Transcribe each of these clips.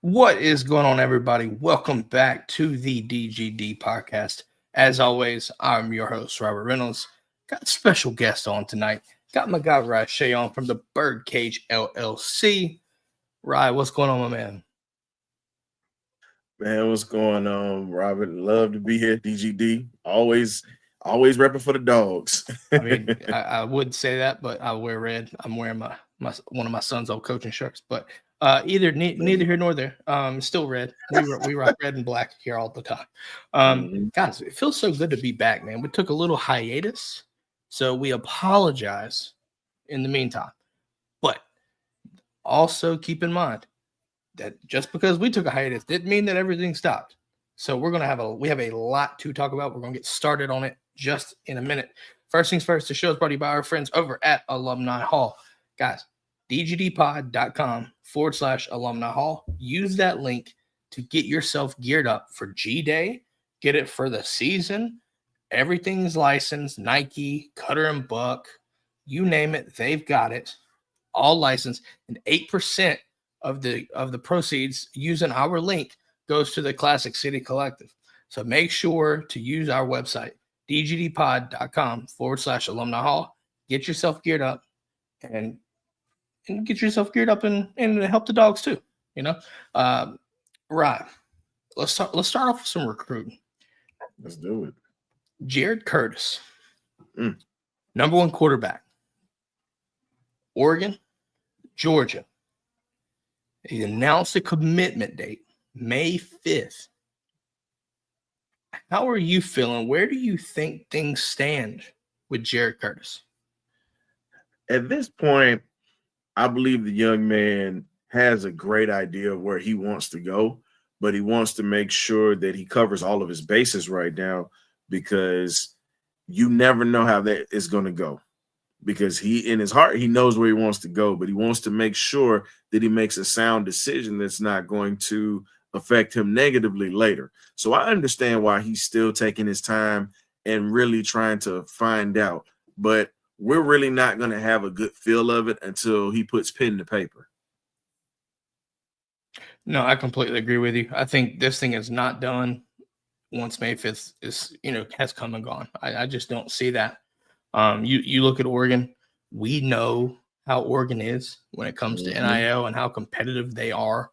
What is going on, everybody? Welcome back to the DGD Podcast. As always, I'm your host, Robert Reynolds. Got a special guest on tonight. Got my guy, Rye Shea, on from the Birdcage LLC. Rye, what's going on, my man? Man, what's going on, Robert? Love to be here, DGD. Always repping for the dogs. I mean, I would say that, but I wear red. I'm wearing my one of my son's old coaching shirts, but neither here nor there. Still red. We rock red and black here all the time. Guys, it feels so good to be back, man. We took a little hiatus, so we apologize in the meantime. But also keep in mind that just because we took a hiatus didn't mean that everything stopped. So we have a lot to talk about. We're gonna get started on it just in a minute. First things first, the show is brought to you by our friends over at Alumni Hall. Guys, dgdpod.com/alumni hall. Use that link to get yourself geared up for G-Day. Get it for the season. Everything's licensed. Nike, Cutter and Buck, you name it, they've got it. All licensed. And 8% of the proceeds using our link goes to the Classic City Collective. So make sure to use our website, dgdpod.com/alumni hall. Get yourself geared up and get yourself geared up and help the dogs too. Right. Let's start off with some recruiting. Let's do it. Jared Curtis, number one quarterback. Oregon, Georgia. He announced a commitment date, May 5th. How are you feeling? Where do you think things stand with Jared Curtis? At this point, I believe the young man has a great idea of where he wants to go, but he wants to make sure that he covers all of his bases right now, because you never know how that is going to go. Because in his heart, he knows where he wants to go, but he wants to make sure that he makes a sound decision that's not going to affect him negatively later. So I understand why he's still taking his time and really trying to find out. But we're really not going to have a good feel of it until he puts pen to paper. No, I completely agree with you. I think this thing is not done once May 5th has come and gone. I just don't see that. You look at Oregon, we know how Oregon is when it comes to NIL and how competitive they are.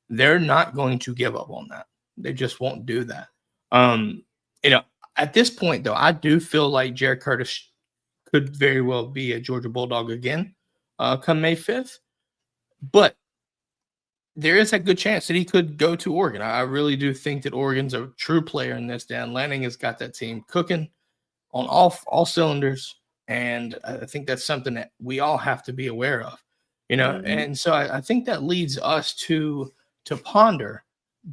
They're not going to give up on that. They just won't do that. At this point, though, I do feel like Jared Curtis could very well be a Georgia Bulldog again come May 5th. But there is a good chance that he could go to Oregon. I really do think that Oregon's a true player in this. Dan Lanning has got that team cooking on all cylinders, and I think that's something that we all have to be aware of, And so I think that leads us to ponder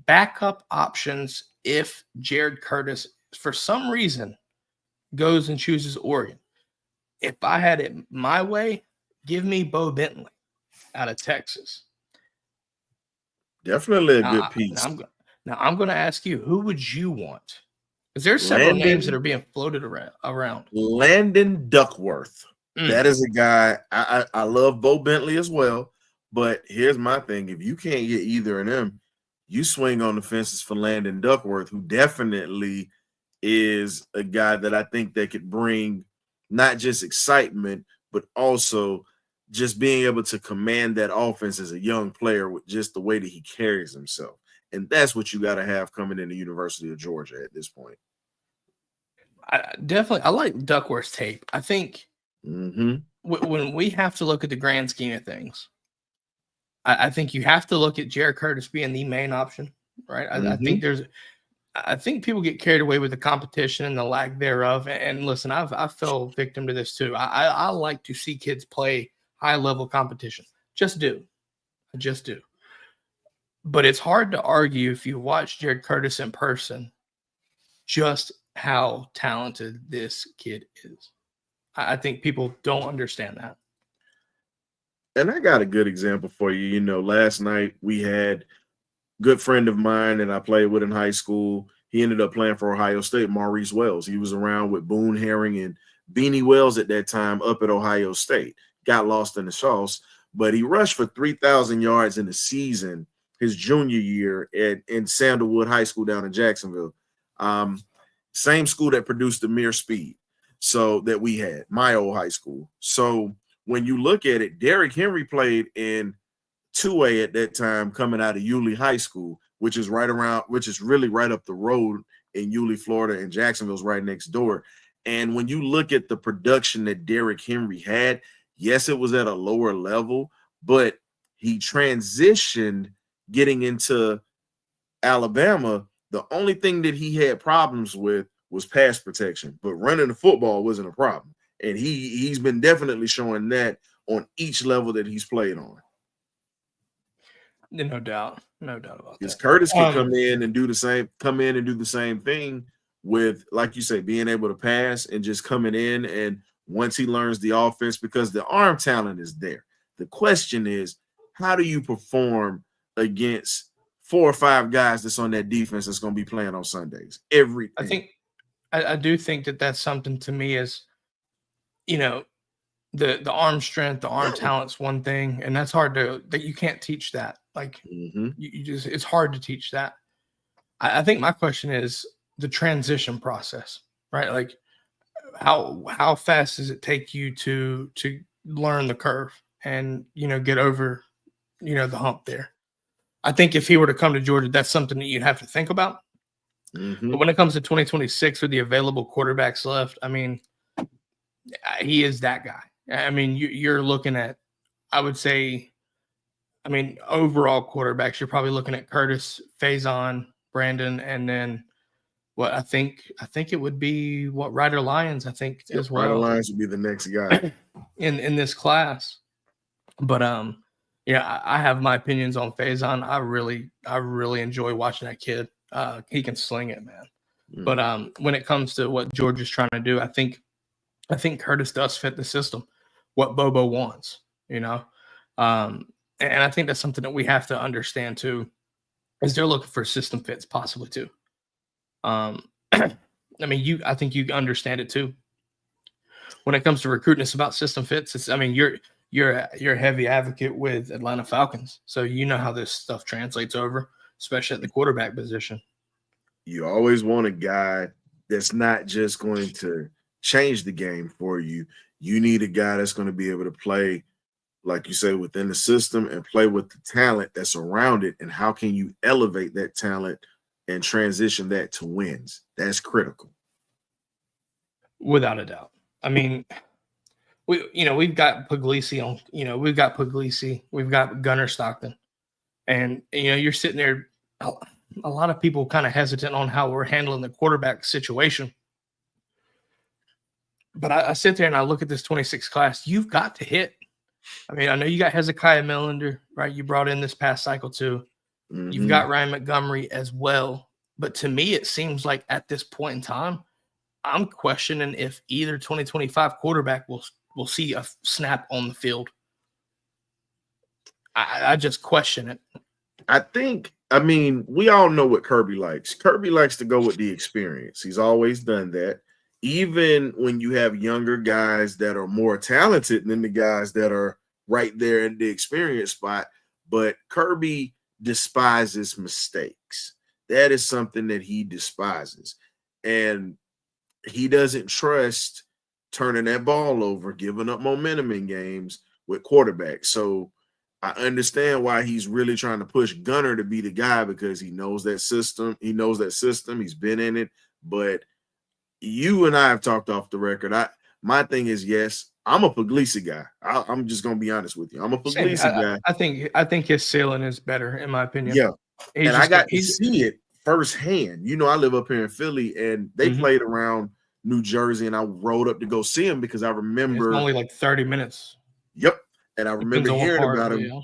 backup options if Jared Curtis, for some reason, goes and chooses Oregon. If I had it my way, give me Bo Bentley out of Texas. Definitely a good piece. Now I'm going to ask you, who would you want? Because there's several names that are being floated around. Landon Duckworth. That is a guy. I love Bo Bentley as well. But here's my thing. If you can't get either of them, you swing on the fences for Landon Duckworth, who definitely is a guy that I think that could bring not just excitement, but also just being able to command that offense as a young player with just the way that he carries himself. And that's what you got to have coming in the University of Georgia at this point. I like Duckworth's tape. I think when we have to look at the grand scheme of things, I think you have to look at Jared Curtis being the main option, right? I think people get carried away with the competition and the lack thereof. And listen, I fell victim to this too. I like to see kids play high-level competition. I just do. But it's hard to argue if you watch Jared Curtis in person just how talented this kid is. I think people don't understand that. And I got a good example for you. Last night we had a good friend of mine that I played with in high school. He ended up playing for Ohio State, Maurice Wells. He was around with Boone Herring and Beanie Wells at that time up at Ohio State. Got lost in the sauce, but he rushed for 3,000 yards in the season his junior year in Sandalwood High School down in Jacksonville. Same school that produced Amir Speed, so that we had, my old high school. So when you look at it, Derrick Henry played in 2A at that time, coming out of Yulee High School, which is really right up the road in Yulee, Florida, and Jacksonville's right next door. And when you look at the production that Derrick Henry had, yes, it was at a lower level, but he transitioned getting into Alabama. The only thing that he had problems with was pass protection, but running the football wasn't a problem. And he's been definitely showing that on each level that he's played on. No doubt about that. Because Curtis can come in and do the same thing with, like you say, being able to pass and just coming in. And once he learns the offense, because the arm talent is there. The question is, how do you perform against 4 or 5 guys that's on that defense that's going to be playing on Sundays? Everything. I do think that that's something to me is, the arm strength, the arm talent's one thing, and that's hard that you can't teach that. Like you just, it's hard to teach that. I think my question is the transition process, right? Like how fast does it take you to learn the curve and get over the hump there? I think if he were to come to Georgia, that's something that you'd have to think about. But when it comes to 2026 with the available quarterbacks left, I mean, he is that guy. I mean, you're looking at, I would say, overall quarterbacks, you're probably looking at Curtis, Faison, Brandon, and then what I think it would be Ryder Lyons, I think, as well. Ryder Lyons would be the next guy in this class. But I have my opinions on Faison. I really enjoy watching that kid. He can sling it, man. But when it comes to what Georgia's trying to do, I think Curtis does fit the system, what Bobo wants, and I think that's something that we have to understand too, is they're looking for system fits possibly too. I think you understand it too. When it comes to recruiting, it's about system fits. You're a heavy advocate with Atlanta Falcons, so you know how this stuff translates over, especially at the quarterback position. You always want a guy that's not just going to change the game for you. You need a guy that's going to be able to play, like you say, within the system and play with the talent that's around it. And how can you elevate that talent and transition that to wins? That's critical. Without a doubt. I mean, we've got Puglisi on, we've got Puglisi, we've got Gunnar Stockton. And, you're sitting there, a lot of people kind of hesitant on how we're handling the quarterback situation. But I sit there and I look at this 26 class. You've got to hit. I mean, I know you got Hezekiah Millender, right? You brought in this past cycle too. You've got Ryan Montgomery as well. But to me, it seems like at this point in time, I'm questioning if either 2025 quarterback will see a snap on the field. I just question it. We all know what Kirby likes. Kirby likes to go with the experience. He's always done that. Even when you have younger guys that are more talented than the guys that are right there in the experience spot. But Kirby despises mistakes. That is something that he despises. And he doesn't trust turning that ball over, giving up momentum in games with quarterbacks. So I understand why he's really trying to push Gunnar to be the guy, because he knows that system. He's been in it. But you and I have talked off the record. My thing is, yes, I'm a Puglisi guy. I'm just going to be honest with you. I'm a Puglisi guy. I think his ceiling is better, in my opinion. Yeah. I got to see it firsthand. I live up here in Philly, and they played around New Jersey, and I rode up to go see him because I remember. It's only like 30 minutes. Yep. And I remember hearing about him. Yeah.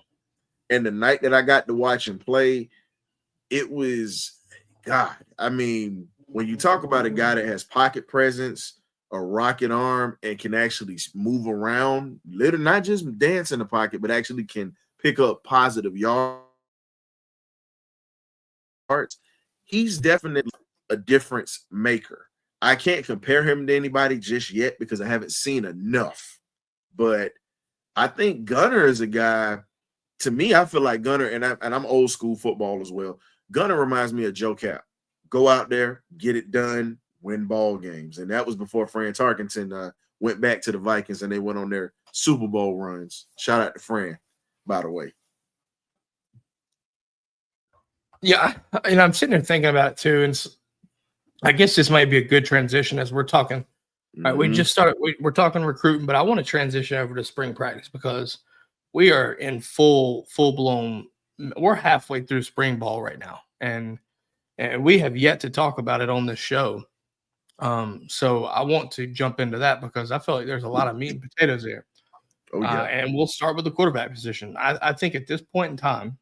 And the night that I got to watch him play, it was, God, when you talk about a guy that has pocket presence, a rocket arm, and can actually move around, literally not just dance in the pocket, but actually can pick up positive yards, he's definitely a difference maker. I can't compare him to anybody just yet because I haven't seen enough. But I think Gunnar is a guy to me, I feel like Gunner, and I'm old school football as well. Gunner reminds me of Joe Cap. Go out there, get it done, win ball games. And that was before Fran Tarkenton went back to the Vikings and they went on their Super Bowl runs. Shout out to Fran, by the way. Yeah, and I'm sitting there thinking about it too, and I guess this might be a good transition as we're talking. All right, we just started. We're talking recruiting, but I want to transition over to spring practice because we are in full blown. We're halfway through spring ball right now, and we have yet to talk about it on this show. So I want to jump into that because I feel like there's a lot of meat and potatoes there. Oh yeah, and we'll start with the quarterback position. I think at this point in time,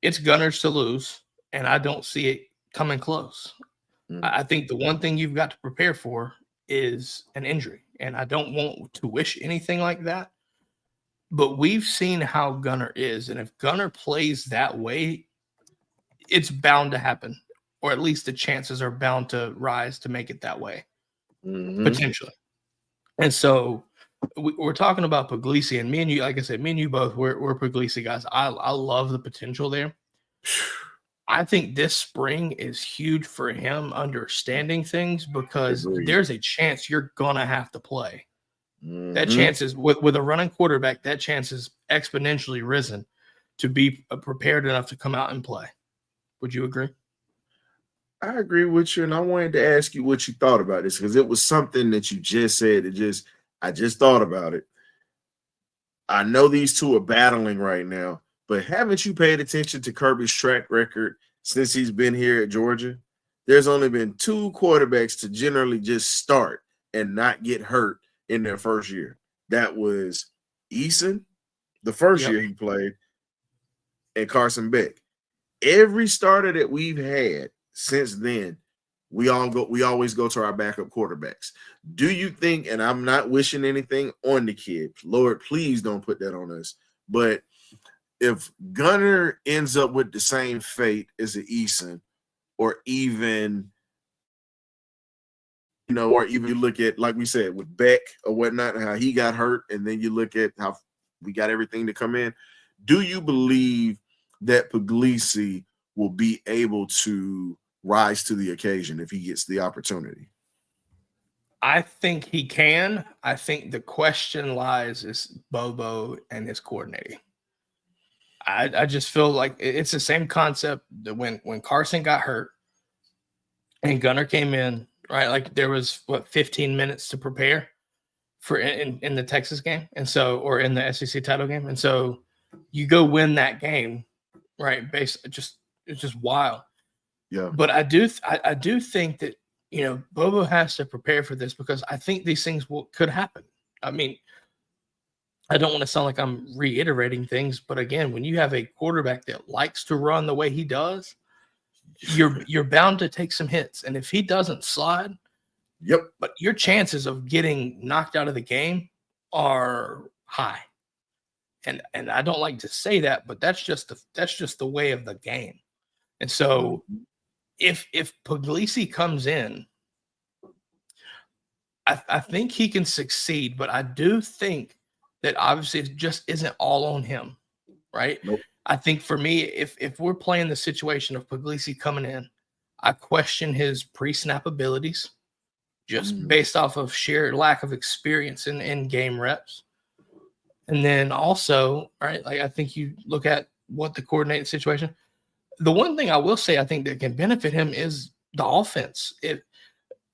it's Gunners to lose, and I don't see it coming close. I think the one thing you've got to prepare for is an injury, and I don't want to wish anything like that. But we've seen how Gunner is, and if Gunner plays that way, it's bound to happen, or at least the chances are bound to rise to make it that way, potentially. And so we're talking about Puglisi, and me and you, like I said, me and you both, we're Puglisi guys. I love the potential there. I think this spring is huge for him understanding things because there's a chance you're going to have to play. That chance is with a running quarterback, that chance is exponentially risen to be prepared enough to come out and play. Would you agree? I agree with you. And I wanted to ask you what you thought about this because it was something that you just said. I just thought about it. I know these two are battling right now, but haven't you paid attention to Kirby's track record since he's been here at Georgia? There's only been 2 quarterbacks to generally just start and not get hurt in their first year. That was Eason, the first year he played, and Carson Beck. Every starter that we've had since then, we always go to our backup quarterbacks. Do you think, and I'm not wishing anything on the kid, Lord, please don't put that on us, but if Gunner ends up with the same fate as an Eason, or even you look at, like we said, with Beck or whatnot, how he got hurt, and then you look at how we got everything to come in. Do you believe that Puglisi will be able to rise to the occasion if he gets the opportunity? I think he can. I think the question lies is Bobo and his coordinating. I just feel like it's the same concept that when Carson got hurt and Gunner came in, right? Like there was 15 minutes to prepare for in the Texas game, and so, or in the SEC title game, and so you go win that game, right? It's just wild. Yeah. But I do think that Bobo has to prepare for this because I think these things could happen. I mean, I don't want to sound like I'm reiterating things, but again, when you have a quarterback that likes to run the way he does, you're bound to take some hits. And if he doesn't slide, but your chances of getting knocked out of the game are high. And I don't like to say that, but that's just the way of the game. And so if Puglisi comes in, I think he can succeed, but I do think that obviously it just isn't all on him, right? Nope. I think for me, if we're playing the situation of Puglisi coming in, I question his pre-snap abilities just based off of sheer lack of experience in game reps. And then also, right, like I think you look at what the coordinating situation. The one thing I will say I think that can benefit him is the offense.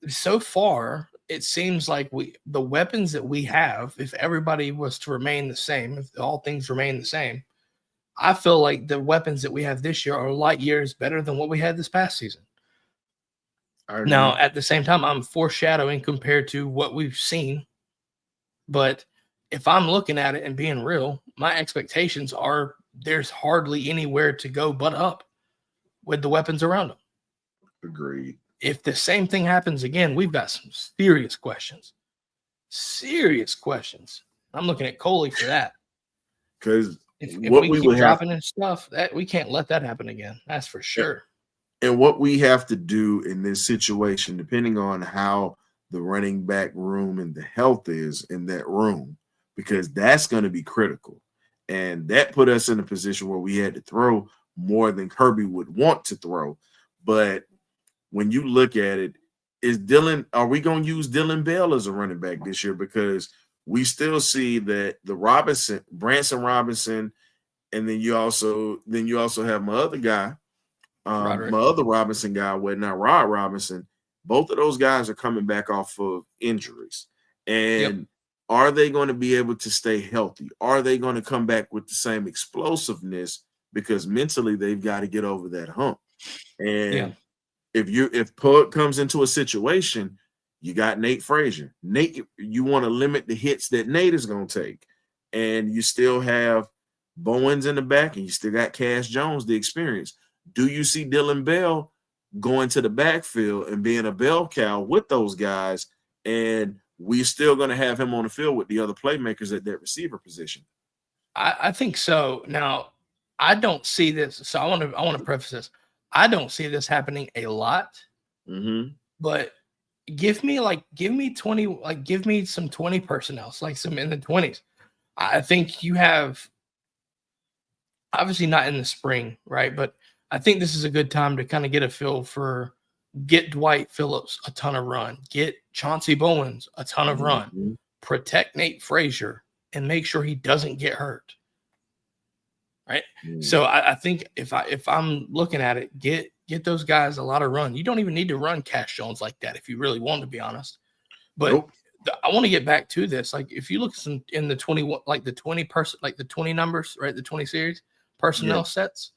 So far, it seems like the weapons that we have, if everybody was to remain the same, if all things remain the same, I feel like the weapons that we have this year are light years better than what we had this past season. Now, at the same time, I'm foreshadowing compared to what we've seen. But if I'm looking at it and being real, my expectations are there's hardly anywhere to go but up with the weapons around them. Agreed. If the same thing happens again, we've got some serious questions. Serious questions. I'm looking at Coley for that. Because if we keep dropping in stuff, that we can't let that happen again. That's for sure. And what we have to do in this situation, depending on how the running back room and the health is in that room, because that's going to be critical. And that put us in a position where we had to throw more than Kirby would want to throw. But when you look at it, are we going to use Dylan Bell as a running back this year? Because we still see that Branson Robinson, and then you also have my other guy, my other Robinson guy, Rod Robinson. Both of those guys are coming back off of injuries. And are they going to be able to stay healthy? Are they going to come back with the same explosiveness? Because mentally they've got to get over that hump. And if Pug comes into a situation, you got Nate Frazier. Nate, you want to limit the hits that Nate is going to take. And you still have Bowens in the back, and you still got Cash Jones, the experience. Do you see Dylan Bell going to the backfield and being a bell cow with those guys? And we're still going to have him on the field with the other playmakers at that receiver position. I think so. Now, I don't see this. So I want to preface this. I don't see this happening a lot. But give me some 20 personnel, like some in the 20s. I think you have, obviously not in the spring, right? But I think this is a good time to kind of get a feel for, get Dwight Phillips a ton of run, get Chauncey Bowens a ton of run, protect Nate Frazier, and make sure he doesn't get hurt. Right. So I think if I'm looking at it, get those guys a lot of run. You don't even need to run Cash Jones like that if you really want to be honest. But I want to get back to this. Like if you look in the 21, like the 20 numbers, right? The 20 series personnel sets,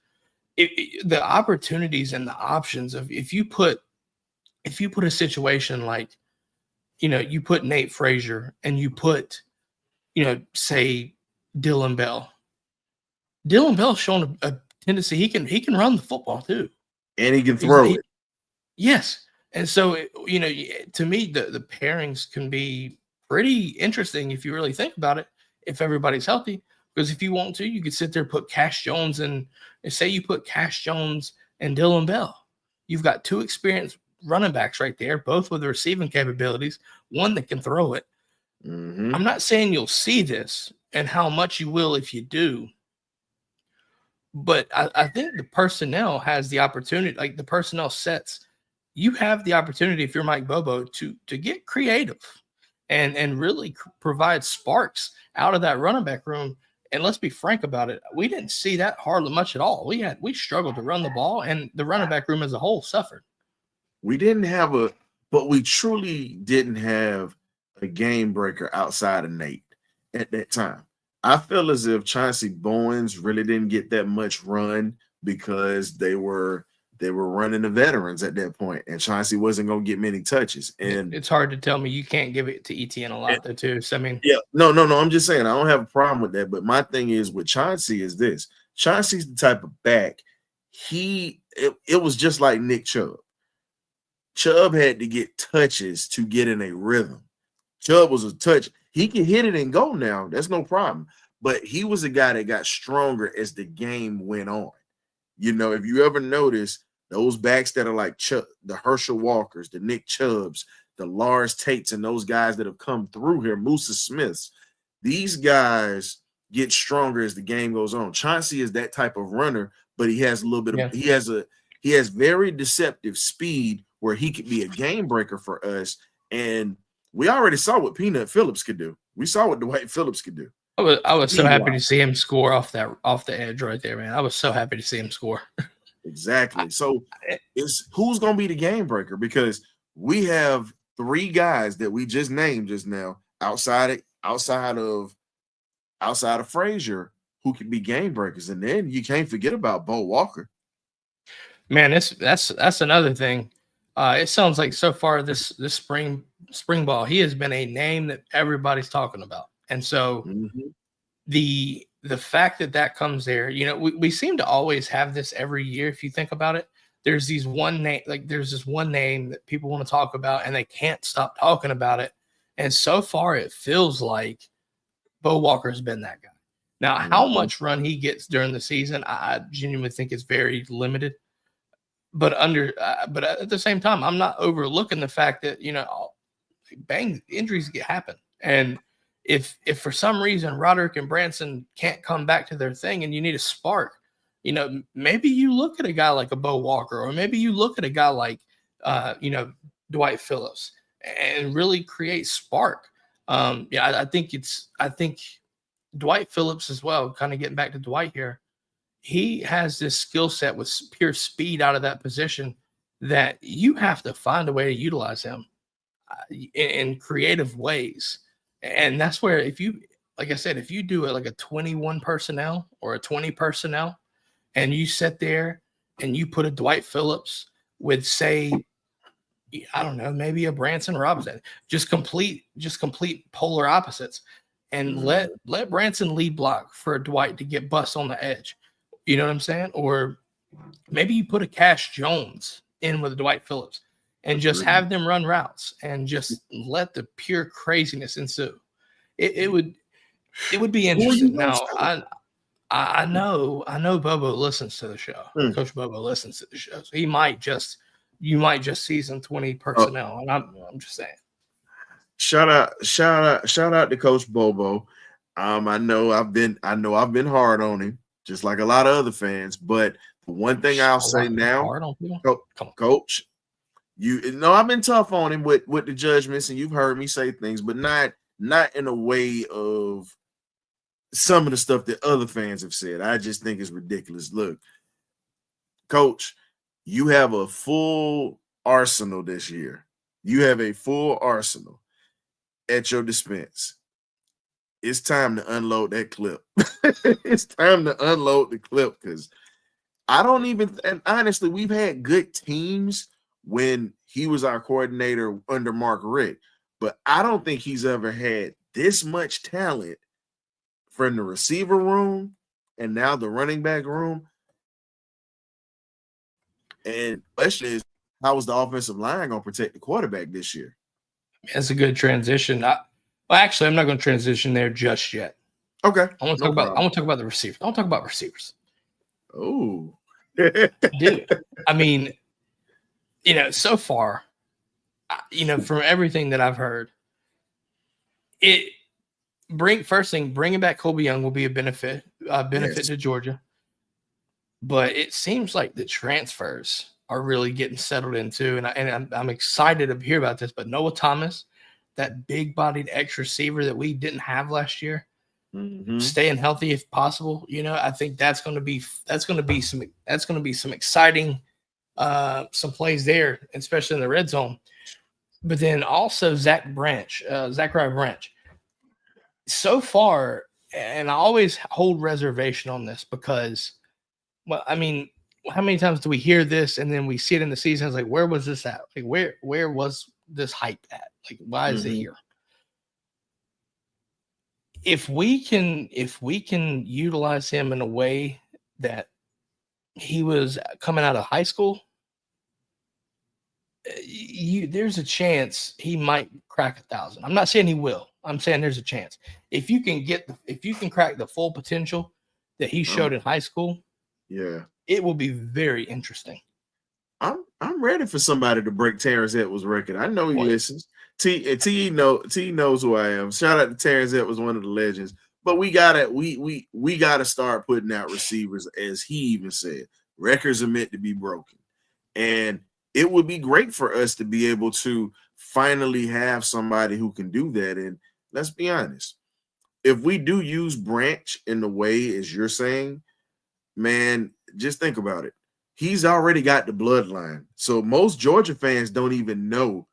the opportunities and the options of if you put a situation like, you put Nate Frazier and you put, say Dylan Bell. Dylan Bell's shown a tendency. He can run the football too. And he can throw it. Yes. And so, to me, the pairings can be pretty interesting if you really think about it, if everybody's healthy. Because if you want to, you could sit there, put Cash Jones and say you put Cash Jones and Dylan Bell. You've got two experienced running backs right there, both with receiving capabilities, one that can throw it. I'm not saying you'll see this and how much you will if you do. But I think the personnel has the opportunity, like the personnel sets, you have the opportunity if you're Mike Bobo to get creative and really provide sparks out of that running back room. And let's be frank about it. We didn't see that hardly much at all. We struggled to run the ball, and the running back room as a whole suffered. We truly didn't have a game breaker outside of Nate at that time. I feel as if Chauncey Bowens really didn't get that much run because they were running the veterans at that point, and Chauncey wasn't going to get many touches. And it's hard to tell me you can't give it to ETN a lot though too. So I mean, no. I'm just saying I don't have a problem with that. But my thing is with Chauncey is this: Chauncey's the type of back. It was just like Nick Chubb. Chubb had to get touches to get in a rhythm. Chubb was a touch. He can hit it and go now. That's no problem. But he was a guy that got stronger as the game went on. If you ever notice those backs that are like Chubb, the Herschel Walkers, the Nick Chubbs, the Lars Tates, and those guys that have come through here, Musa Smiths, these guys get stronger as the game goes on. Chauncey is that type of runner, but he has a little bit of he has very deceptive speed where he could be a game breaker for us. And we already saw what Peanut Phillips could do. We saw what Dwight Phillips could do. I was so happy to see him score off the edge right there, man. I was so happy to see him score. Exactly. So it's who's going to be the game breaker, because we have three guys that we just named just now outside of Frazier who can be game breakers, and then you can't forget about Bo Walker. Man, that's another thing. It sounds like so far this spring ball, he has been a name that everybody's talking about. And so the fact that comes there, we seem to always have this every year. If you think about it, there's this one name that people want to talk about and they can't stop talking about it. And so far it feels like Bo Walker has been that guy. Now, how much run he gets during the season, I genuinely think is very limited. But at the same time, I'm not overlooking the fact that, injuries happen. And if for some reason Roderick and Branson can't come back to their thing and you need a spark, maybe you look at a guy like a Bo Walker, or maybe you look at a guy like Dwight Phillips and really create spark. I think Dwight Phillips as well, kind of getting back to Dwight here, he has this skill set with pure speed out of that position that you have to find a way to utilize him in creative ways. And that's where, like I said, if you do it like a 21 personnel or a 20 personnel, and you sit there and you put a Dwight Phillips with, say, I don't know, maybe a Branson Robinson, just complete polar opposites, and let Branson lead block for a Dwight to get bust on the edge. You know what I'm saying? Or maybe you put a Cash Jones in with a Dwight Phillips and just have them run routes and just let the pure craziness ensue. It would be interesting. Now, I know Bobo listens to the show. Coach Bobo listens to the show. So you might just see some 20 personnel. And I'm just saying. Shout out to Coach Bobo. I know I've been hard on him, just like a lot of other fans. But the one thing I'll say now, Coach, I've been tough on him with the judgments, and you've heard me say things, but not in a way of some of the stuff that other fans have said. I just think it's ridiculous. Look, Coach, you have a full arsenal this year. You have a full arsenal at your dispense. It's time to unload that clip. It's time to unload the clip, because and honestly, we've had good teams when he was our coordinator under Mark Richt, but I don't think he's ever had this much talent from the receiver room and now the running back room. And the question is, how was the offensive line going to protect the quarterback this year? That's a good transition. Actually, I'm not going to transition there just yet. Okay. I want to talk about the receivers. I want to talk about receivers. Oh. Dude, I mean, so far, from everything that I've heard, bringing back Colby Young will be a benefit to Georgia. But it seems like the transfers are really getting settled into, and I'm excited to hear about this. But Noah Thomas, that big-bodied X receiver that we didn't have last year, staying healthy if possible. I think that's going to be some exciting some plays there, especially in the red zone. But then also Zachariah Branch. So far, and I always hold reservation on this because, well, I mean, how many times do we hear this and then we see it in the season? It's like, where was this at? Like, where was this hype at? Like, why is it here? If we can utilize him in a way that he was coming out of high school, there's a chance he might crack 1,000. I'm not saying he will. I'm saying there's a chance. If you can crack the full potential that he showed in high school, it will be very interesting. I'm ready for somebody to break Terrence Edwards' record. I know he listens. T knows who I am. Shout out to Terrence Edwards, one of the legends. But we gotta start putting out receivers, as he even said. Records are meant to be broken. And it would be great for us to be able to finally have somebody who can do that. And let's be honest, if we do use Branch in the way as you're saying, man, just think about it. He's already got the bloodline. So most Georgia fans don't even know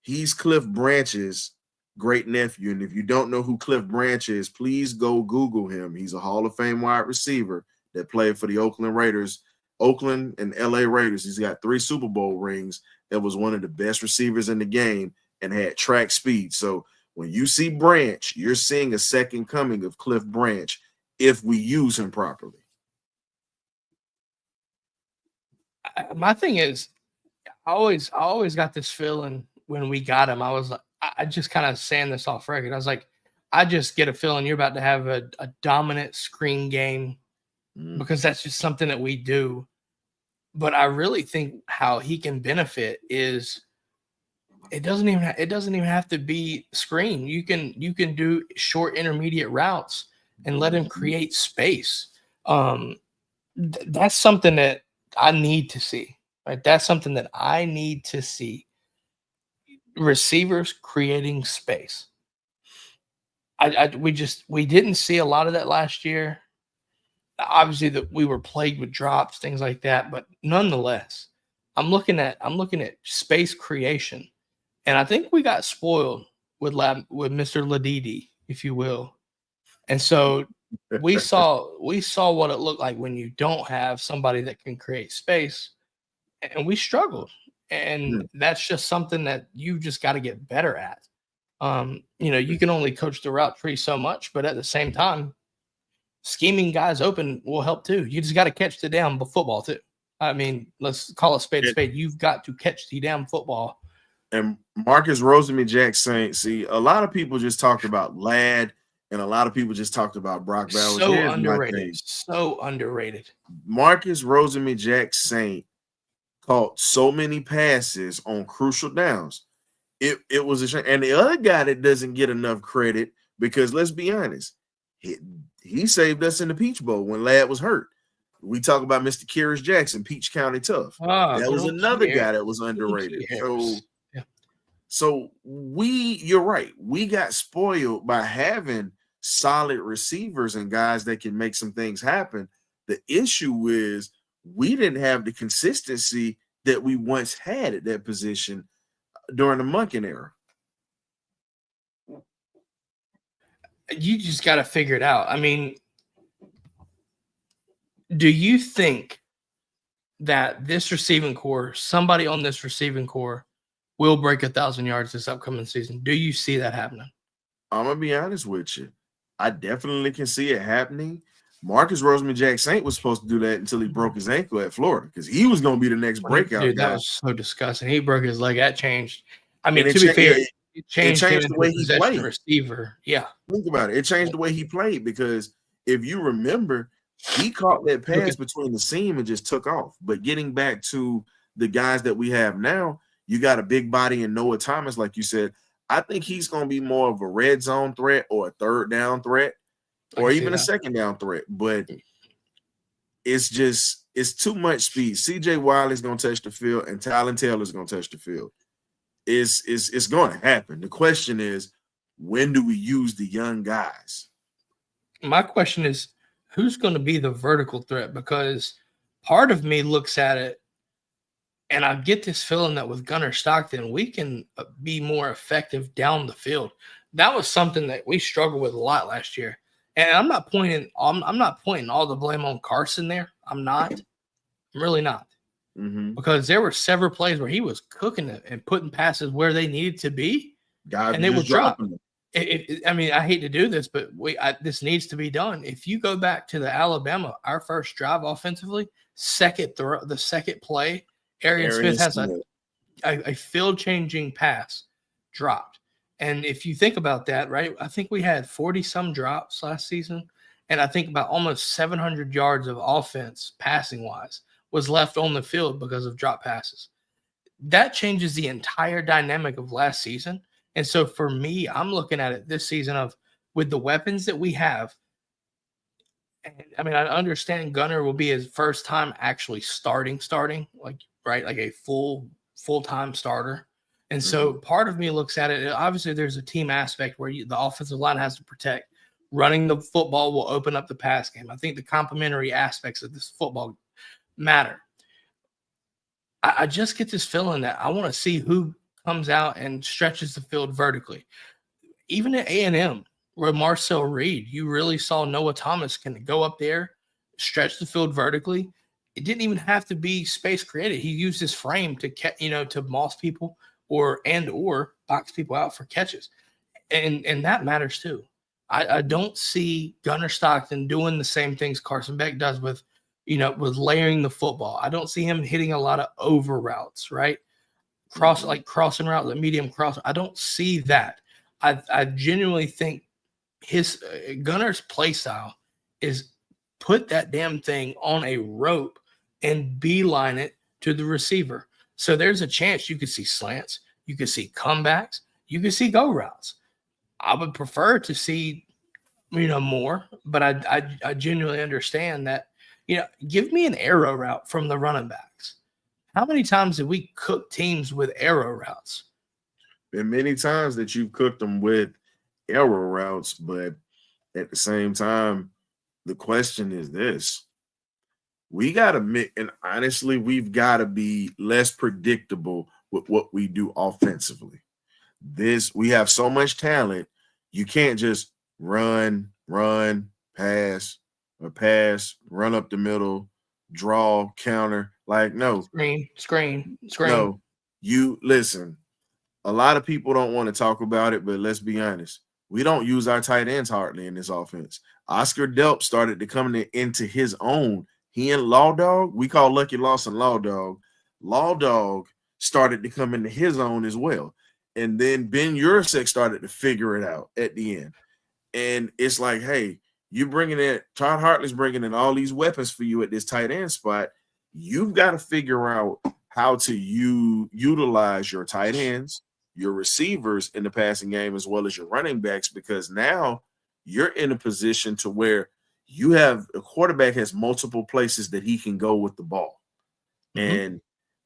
he's Cliff Branch's great nephew. And if you don't know who Cliff Branch is, please go Google him. He's a Hall of Fame wide receiver that played for the Oakland and LA Raiders. He's got 3 Super Bowl rings. That was one of the best receivers in the game and had track speed. So when you see Branch, you're seeing a second coming of Cliff Branch if we use him properly. My thing is, I always got this feeling when we got him. I was like, I just kind of saying this off record. I was like, I just get a feeling you're about to have a dominant screen game because that's just something that we do. But I really think how he can benefit is It doesn't even have to be screen. You can do short intermediate routes and let him create space. That's something that I need to see. Right? That's something that I need to see. Receivers creating space. We didn't see a lot of that last year. Obviously, that we were plagued with drops, things like that, but nonetheless, I'm looking at space creation, and I think we got spoiled with Mr. Ladidi, if you will, and so we saw what it looked like when you don't have somebody that can create space, and we struggled, and that's just something that you just got to get better at. You can only coach the route tree so much, but at the same time, scheming guys open will help too. You just got to catch the damn football too. I mean, let's call a spade a spade. You've got to catch the damn football. And Marcus Rosemy-Jacksaint, see, a lot of people just talked about Ladd, and a lot of people just talked about Brock Bowers. So underrated. So underrated. Marcus Rosemy-Jacksaint caught so many passes on crucial downs. It was a shame. And the other guy that doesn't get enough credit, because let's be honest, he saved us in the Peach Bowl when Ladd was hurt. We talk about Mr. Kyrus Jackson, Peach County Tough. That was another guy that was underrated. So you're right. We got spoiled by having solid receivers and guys that can make some things happen. The issue is we didn't have the consistency that we once had at that position during the Monken era. You just got to figure it out. I mean, do you think that this receiving core, somebody on this receiving core, will break 1,000 yards this upcoming season? Do you see that happening? I'm going to be honest with you. I definitely can see it happening. Marcus Rosemy-Jacksaint was supposed to do that until he broke his ankle at Florida, because he was going to be the next breakout guy. That was so disgusting. He broke his leg. That changed. I mean, to be fair, it changed the way he played. Receiver. Yeah. Think about it. It changed the way he played, because if you remember, he caught that pass between the seam and just took off. But getting back to the guys that we have now, you got a big body in Noah Thomas, like you said. I think he's going to be more of a red zone threat or a third down threat or even a second down threat. But it's too much speed. CJ Wiley's going to touch the field and Tylen Taylor's going to touch the field. It's going to happen. The question is, when do we use the young guys? My question is, who's going to be the vertical threat? Because part of me looks at it, and I get this feeling that with Gunnar Stockton, we can be more effective down the field. That was something that we struggled with a lot last year. And I'm not pointing all the blame on Carson there. I'm really not. Mm-hmm. Because there were several plays where he was cooking it and putting passes where they needed to be, and they would drop. I mean, I hate to do this, but this needs to be done. If you go back to the Alabama, our first drive offensively, the second play, Arian Smith has a field-changing pass dropped. And if you think about that, right, I think we had 40-some drops last season, and I think about almost 700 yards of offense, passing-wise, was left on the field because of drop passes. That changes the entire dynamic of last season. And so for me, I'm looking at it this season with the weapons that we have. And I mean, I understand Gunnar will be his first time actually starting, like a full-time starter. And so part of me looks at it, obviously there's a team aspect where the offensive line has to protect. Running the football will open up the pass game. I think the complementary aspects of this football matter. I just get this feeling that I want to see who comes out and stretches the field vertically. Even at A&M, where Marcel Reed, you really saw Noah Thomas can go up there, stretch the field vertically. It didn't even have to be space created. He used his frame to moss people or box people out for catches. And that matters too. I don't see Gunnar Stockton doing the same things Carson Beck does with layering the football. I don't see him hitting a lot of over routes, right? Crossing route, the medium cross. I don't see that. I genuinely think his Gunnar's play style is put that damn thing on a rope and beeline it to the receiver. So there's a chance you could see slants. You could see comebacks. You could see go routes. I would prefer to see, more, but I genuinely understand that, give me an arrow route from the running backs. How many times did we cook teams with arrow routes? Been many times that you've cooked them with arrow routes, but at the same time, the question is this. We got to, and honestly, we've got to be less predictable with what we do offensively. We have so much talent. You can't just run, pass, run up the middle, draw, counter. Like, no. Screen. No, you listen. A lot of people don't want to talk about it, but let's be honest. We don't use our tight ends hardly in this offense. Oscar Delp started to come into his own. He and Law Dog, we call Lucky Lawson Law Dog. Law Dog started to come into his own as well. And then Ben Yurcek started to figure it out at the end. And it's like, hey, you bringing in – Todd Hartley's bringing in all these weapons for you at this tight end spot. You've got to figure out how to utilize your tight ends, your receivers in the passing game, as well as your running backs, because now you're in a position to where you have a quarterback has multiple places that he can go with the ball. Mm-hmm. And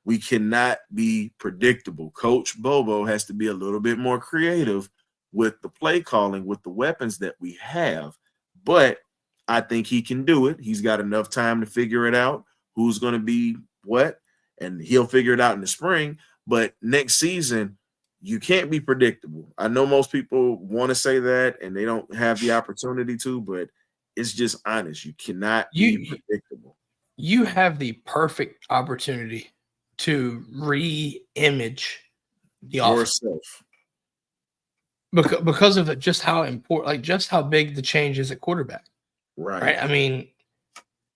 we cannot be predictable. Coach Bobo has to be a little bit more creative with the play calling, with the weapons that we have. But I think he can do it. He's got enough time to figure it out, who's going to be what, and he'll figure it out in the spring. But next season, you can't be predictable. I know most people want to say that, and they don't have the opportunity to, but it's just honest. You cannot be predictable. You have the perfect opportunity to re-image the offense because of just how important, like just how big the change is at quarterback. Right. I mean,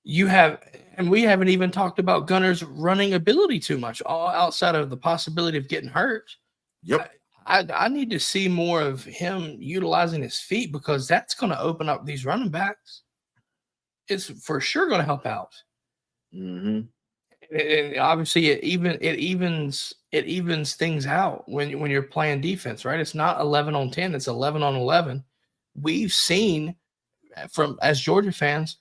you have, and we haven't even talked about Gunner's running ability too much, all outside of the possibility of getting hurt. Yep. I need to see more of him utilizing his feet, because that's going to open up these running backs. It's for sure going to help out. Mm-hmm. And obviously, it evens things out when you're playing defense, right? It's not 11 on 10; it's 11 on 11. We've seen as Georgia fans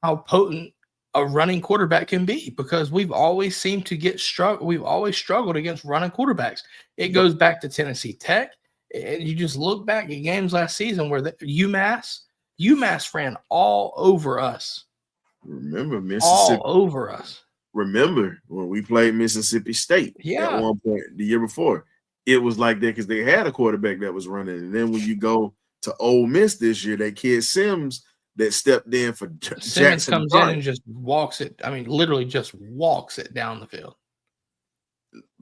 how potent a running quarterback can be, because we've always seemed to we've always struggled against running quarterbacks. It goes back to Tennessee Tech, and you just look back at games last season where UMass ran all over us. Remember Mississippi? All over us. Remember when we played Mississippi State at one point the year before? It was like that because they had a quarterback that was running. And then when you go to Ole Miss this year, that kid Sims that stepped in for Simmons comes in and just walks it. I mean, literally just walks it down the field.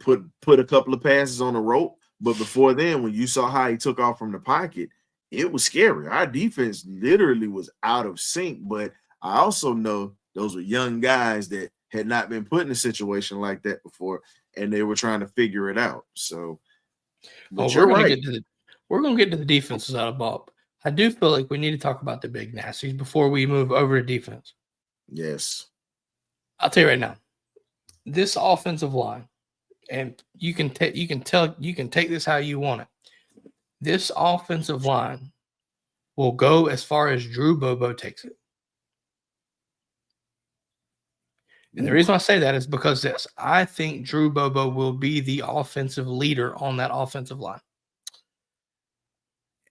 Put a couple of passes on the rope. But before then, when you saw how he took off from the pocket, it was scary. Our defense literally was out of sync. But I also know those were young guys that had not been put in a situation like that before, and they were trying to figure it out. So, you're right. We're going to get to the defense side of ball. I do feel like we need to talk about the big nasties before we move over to defense. Yes. I'll tell you right now, this offensive line, and you can take this how you want it. This offensive line will go as far as Drew Bobo takes it. And the reason I say that is because I think Drew Bobo will be the offensive leader on that offensive line.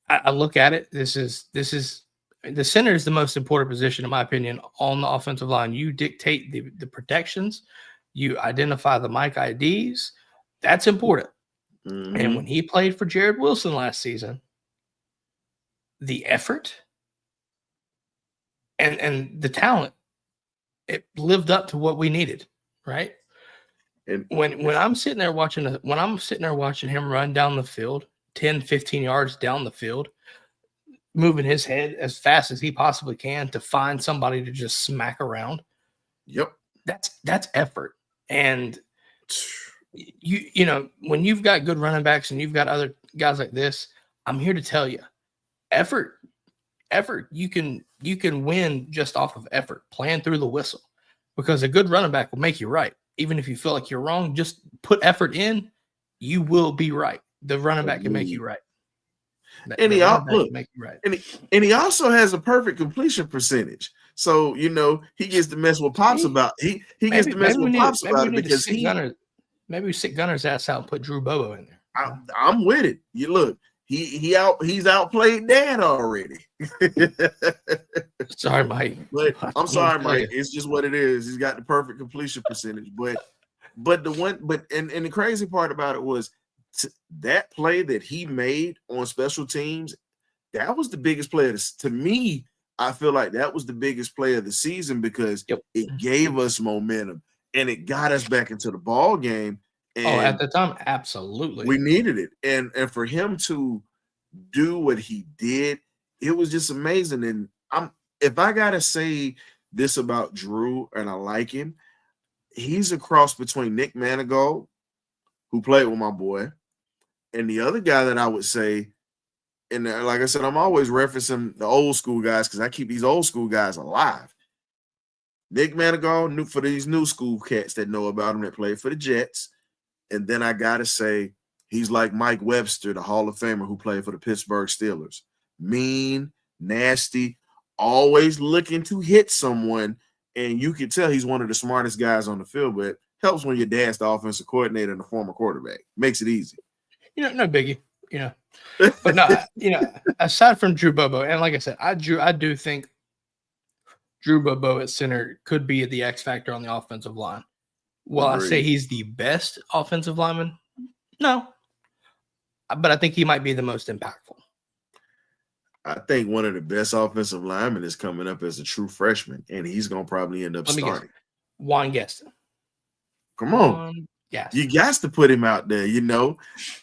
I look at it. This is the center is the most important position, in my opinion, on the offensive line. You dictate the protections. You identify the mic IDs. That's important. Mm-hmm. And when he played for Jared Wilson last season, the effort and the talent, it lived up to what we needed, right? And when I'm sitting there watching him run down the field, 10, 15 yards down the field, moving his head as fast as he possibly can to find somebody to just smack around. Yep. That's effort. And you know, when you've got good running backs and you've got other guys like this, I'm here to tell you, effort, you can win just off of effort, playing through the whistle, because a good running back will make you right. Even if you feel like you're wrong, just put effort in, you will be right. The running back can make you right. And he make you right. And he also has a perfect completion percentage. So he gets to mess with Pops about he gets to mess with Pops about it because maybe we sit Gunner's ass out and put Drew Bobo in there. I'm with it. You look, he's outplayed Dad already. Sorry, Mike. But I'm sorry, Mike. It's just what it is. He's got the perfect completion percentage. But the crazy part about it was that play that he made on special teams, that was the biggest play to me. I feel like that was the biggest play of the season because it gave us momentum and it got us back into the ball game. And at the time, absolutely. We needed it. And for him to do what he did, it was just amazing. And if I gotta say this about Drew, and I like him, he's a cross between Nick Manigault, who played with my boy, and the other guy that I would say, and like I said, I'm always referencing the old school guys because I keep these old school guys alive. Nick Manigault, for these new school cats that know about him that played for the Jets. And then I got to say, he's like Mike Webster, the Hall of Famer who played for the Pittsburgh Steelers. Mean, nasty, always looking to hit someone. And you can tell he's one of the smartest guys on the field, but it helps when your dad's the offensive coordinator and the former quarterback. Makes it easy. No biggie, But no, aside from Drew Bobo, and like I said, I do think Drew Bobo at center could be the X factor on the offensive line. Well, I say he's the best offensive lineman. No, but I think he might be the most impactful. I think one of the best offensive linemen is coming up as a true freshman, and he's going to probably end up starting. Juan Gaston. Come on. You got to put him out there.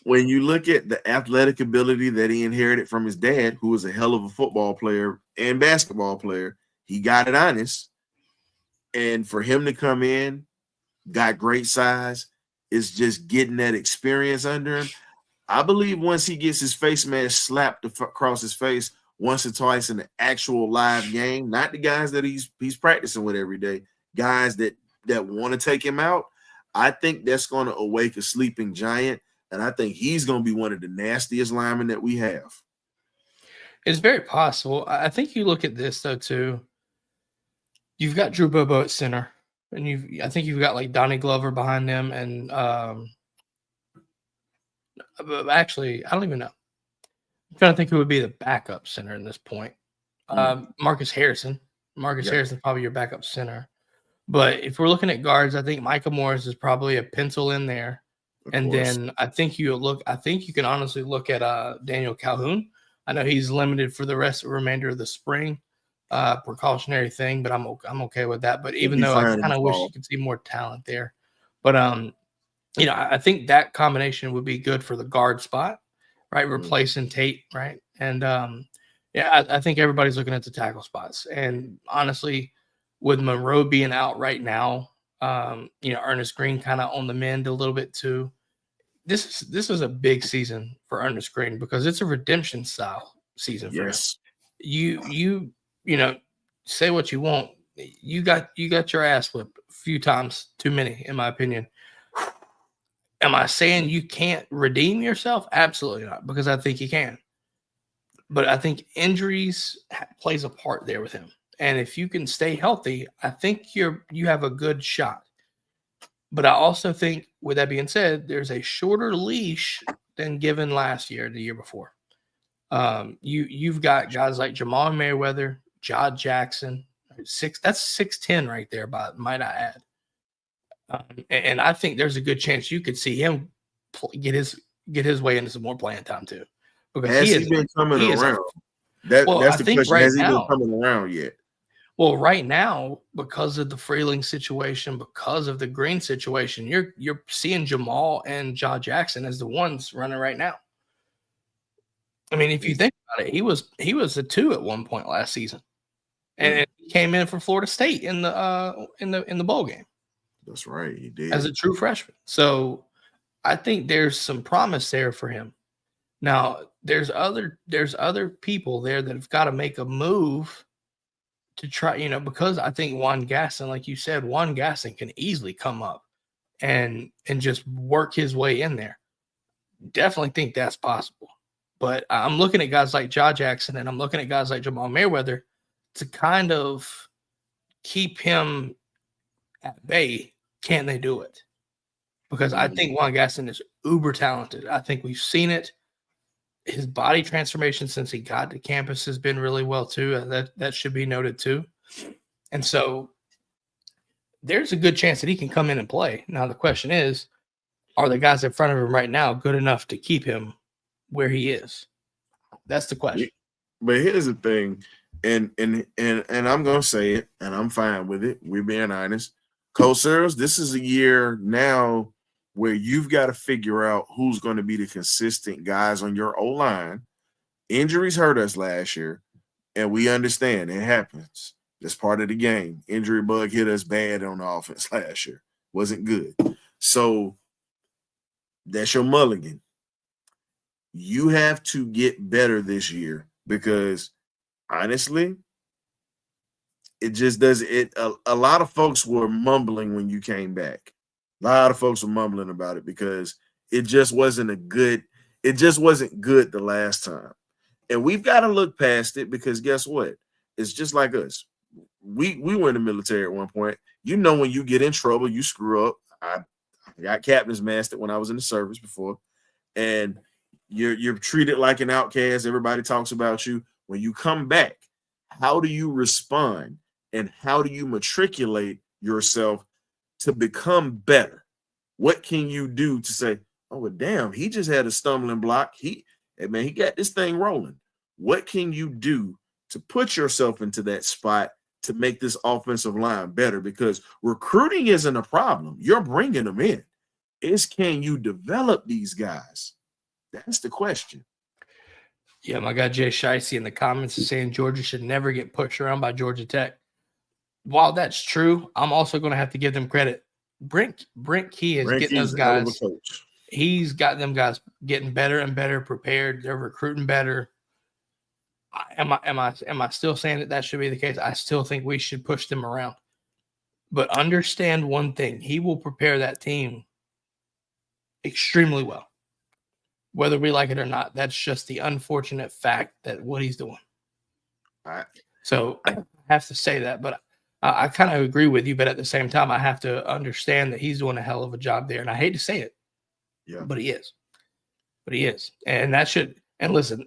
When you look at the athletic ability that he inherited from his dad, who was a hell of a football player and basketball player, he got it honest. And for him to come in, got great size, is just getting that experience under him. I believe once he gets his face mask slapped across his face once or twice in the actual live game, not the guys that he's practicing with every day, guys that want to take him out, I think that's going to awake a sleeping giant, and I think he's going to be one of the nastiest linemen that we have. It's very possible. I think you look at this, though, too. You've got Drew Bobo at center, and I think you've got like Donnie Glover behind them, and actually, I don't even know. I'm trying to think who would be the backup center in this point. Marcus Harrison. Harrison is probably your backup center. But if we're looking at guards, I think Micah Morris is probably a pencil in there. And then I think you can honestly look at Daniel Calhoun. I know he's limited for the remainder of the spring, precautionary thing, but I'm okay with that. But even though I kind of wish you could see more talent there, but I think that combination would be good for the guard spot, right? Replacing Tate, right? And I think everybody's looking at the tackle spots. And honestly, with Monroe being out right now, Ernest Green kind of on the mend a little bit too. This is a big season for Ernest Green because it's a redemption style season for him. You say what you want. You got your ass whipped a few times too many, in my opinion. Am I saying you can't redeem yourself? Absolutely not, because I think you can. But I think injuries plays a part there with him. And if you can stay healthy, I think you have a good shot. But I also think, with that being said, there's a shorter leash than given last year, the year before. You've got guys like Jamal Merriweather, John Jackson, that's 6'10" right there, might I add. And I think there's a good chance you could see him get his way into some more playing time too. Because has he been coming around? That's the question. Has he been coming around yet? Well, right now, because of the Freeling situation, because of the Green situation, you're seeing Jamal and John Jackson as the ones running right now. I mean, if you think about it, he was a 2 at one point last season, and he came in for Florida State in the bowl game. That's right, he did as a true freshman. So I think there's some promise there for him. Now, there's other people there that have got to make a move to try, because I think Juan Gaston, like you said, can easily come up and just work his way in there. definitely think that's possible. But I'm looking at guys like Jaw Jackson and I'm looking at guys like Jamal Mayweather to kind of keep him at bay. Can they do it? Because I think Juan Gaston is uber talented. I think we've seen it. His body transformation since he got to campus has been really well too. That should be noted too. And so there's a good chance that he can come in and play. Now the question is, are the guys in front of him right now good enough to keep him where he is? That's the question. But here's the thing, and I'm gonna say it, and I'm fine with it. We're being honest. Coach Searles, this is a year now where you've got to figure out who's going to be the consistent guys on your O-line. Injuries hurt us last year, and we understand it happens. That's part of the game. Injury bug hit us bad on the offense last year. Wasn't good. So that's your mulligan. You have to get better this year because, honestly, it just does it. A lot of folks were mumbling when you came back. A lot of folks were mumbling about it because it just wasn't good the last time. And we've got to look past it because guess what? It's just like us. We were in the military at one point. You know, when you get in trouble, you screw up. I got captain's mastered when I was in the service before, and you're treated like an outcast. Everybody talks about you. When you come back, how do you respond and how do you matriculate yourself to become better? What can you do to say, oh, well, damn, he just had a stumbling block. He got this thing rolling. What can you do to put yourself into that spot to make this offensive line better? Because recruiting isn't a problem. You're bringing them in. It's can you develop these guys? That's the question. Yeah, my guy Jay Shicey in the comments is saying Georgia should never get pushed around by Georgia Tech. While that's true, I'm also going to have to give them credit. Brent Key is getting those guys. He's got them guys getting better and better prepared. They're recruiting better. Am I still saying that should be the case? I still think we should push them around. But understand one thing: he will prepare that team extremely well. Whether we like it or not, that's just the unfortunate fact that what he's doing. So I have to say that, but I kind of agree with you. But at the same time, I have to understand that he's doing a hell of a job there. And I hate to say it, but he is. And that should, and listen,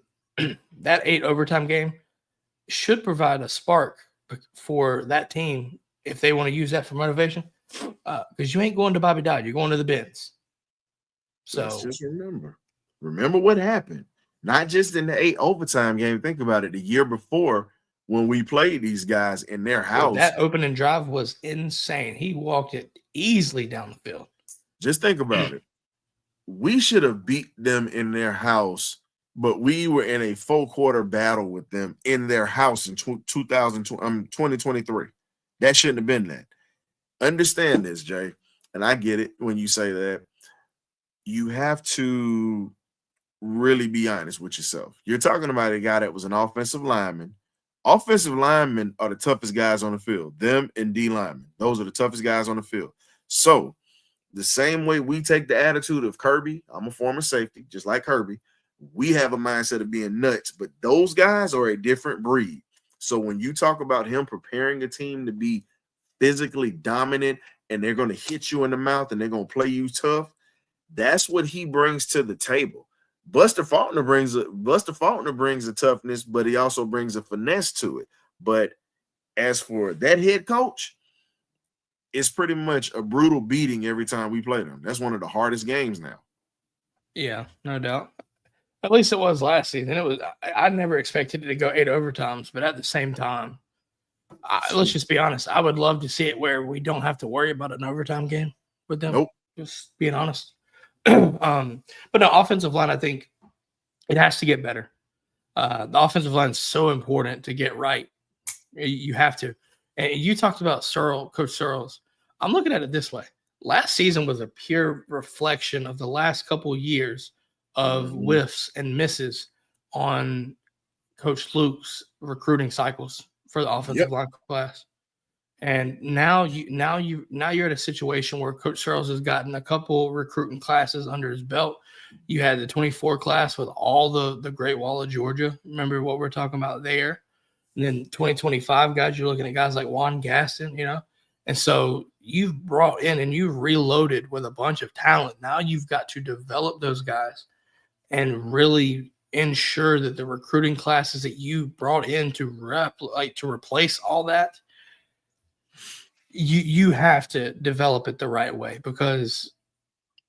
that 8 overtime game should provide a spark for that team if they want to use that for motivation. Because you ain't going to Bobby Dodd, you're going to the Benz. So let's just remember what happened. Not just in the 8 overtime game. Think about it. The year before, when we played these guys in their house, that opening drive was insane. He walked it easily down the field. Just think about it. We should have beat them in their house, but we were in a 4-quarter battle with them in their house in 2023. That shouldn't have been that. Understand this, Jay, and I get it when you say that. You have to really be honest with yourself. You're talking about a guy that was an offensive lineman. Offensive linemen are the toughest guys on the field. Them and D linemen. Those are the toughest guys on the field. So the same way we take the attitude of Kirby, I'm a former safety, just like Kirby. We have a mindset of being nuts, but those guys are a different breed. So when you talk about him preparing a team to be physically dominant and they're going to hit you in the mouth and they're going to play you tough, that's what he brings to the table. Buster Faulkner brings a toughness, but he also brings a finesse to it. But as for that head coach, it's pretty much a brutal beating every time we play them. That's one of the hardest games now. Yeah, no doubt. At least it was last season. I never expected it to go 8 overtimes, but at the same time, let's just be honest. I would love to see it where we don't have to worry about an overtime game with them. Nope. Just being honest. But no, offensive line, I think it has to get better. The offensive line is so important to get right. You have to. And you talked about Coach Searles. I'm looking at it this way. Last season was a pure reflection of the last couple of years of whiffs and misses on Coach Luke's recruiting cycles for the offensive line class. And now you're at a situation where Coach Searles has gotten a couple recruiting classes under his belt. You had the 24 class with all the Great Wall of Georgia. Remember what we're talking about there. And then 2025 guys, you're looking at guys like Juan Gaston, And so you've brought in and you've reloaded with a bunch of talent. Now you've got to develop those guys and really ensure that the recruiting classes that you brought in to replace all that, you have to develop it the right way because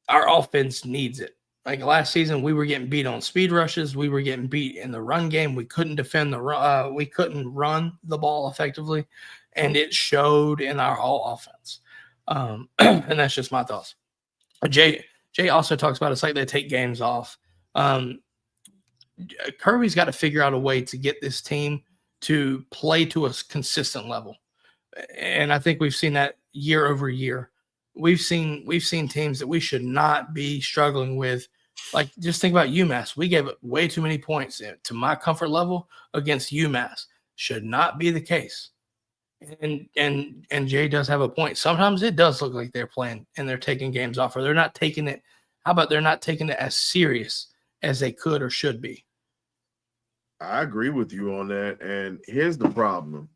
our offense needs it. Like last season, we were getting beat on speed rushes. We were getting beat in the run game. We couldn't defend the run. We couldn't run the ball effectively, and it showed in our whole offense. And that's just my thoughts. Jay also talks about it's like they take games off. Kirby's got to figure out a way to get this team to play to a consistent level. And I think we've seen that year over year. We've seen teams that we should not be struggling with. Like, just think about UMass. We gave way too many points to my comfort level against UMass. Should not be the case. And Jay does have a point. Sometimes it does look like they're playing and they're taking games off, or they're not taking it. How about they're not taking it as serious as they could or should be? I agree with you on that. And here's the problem.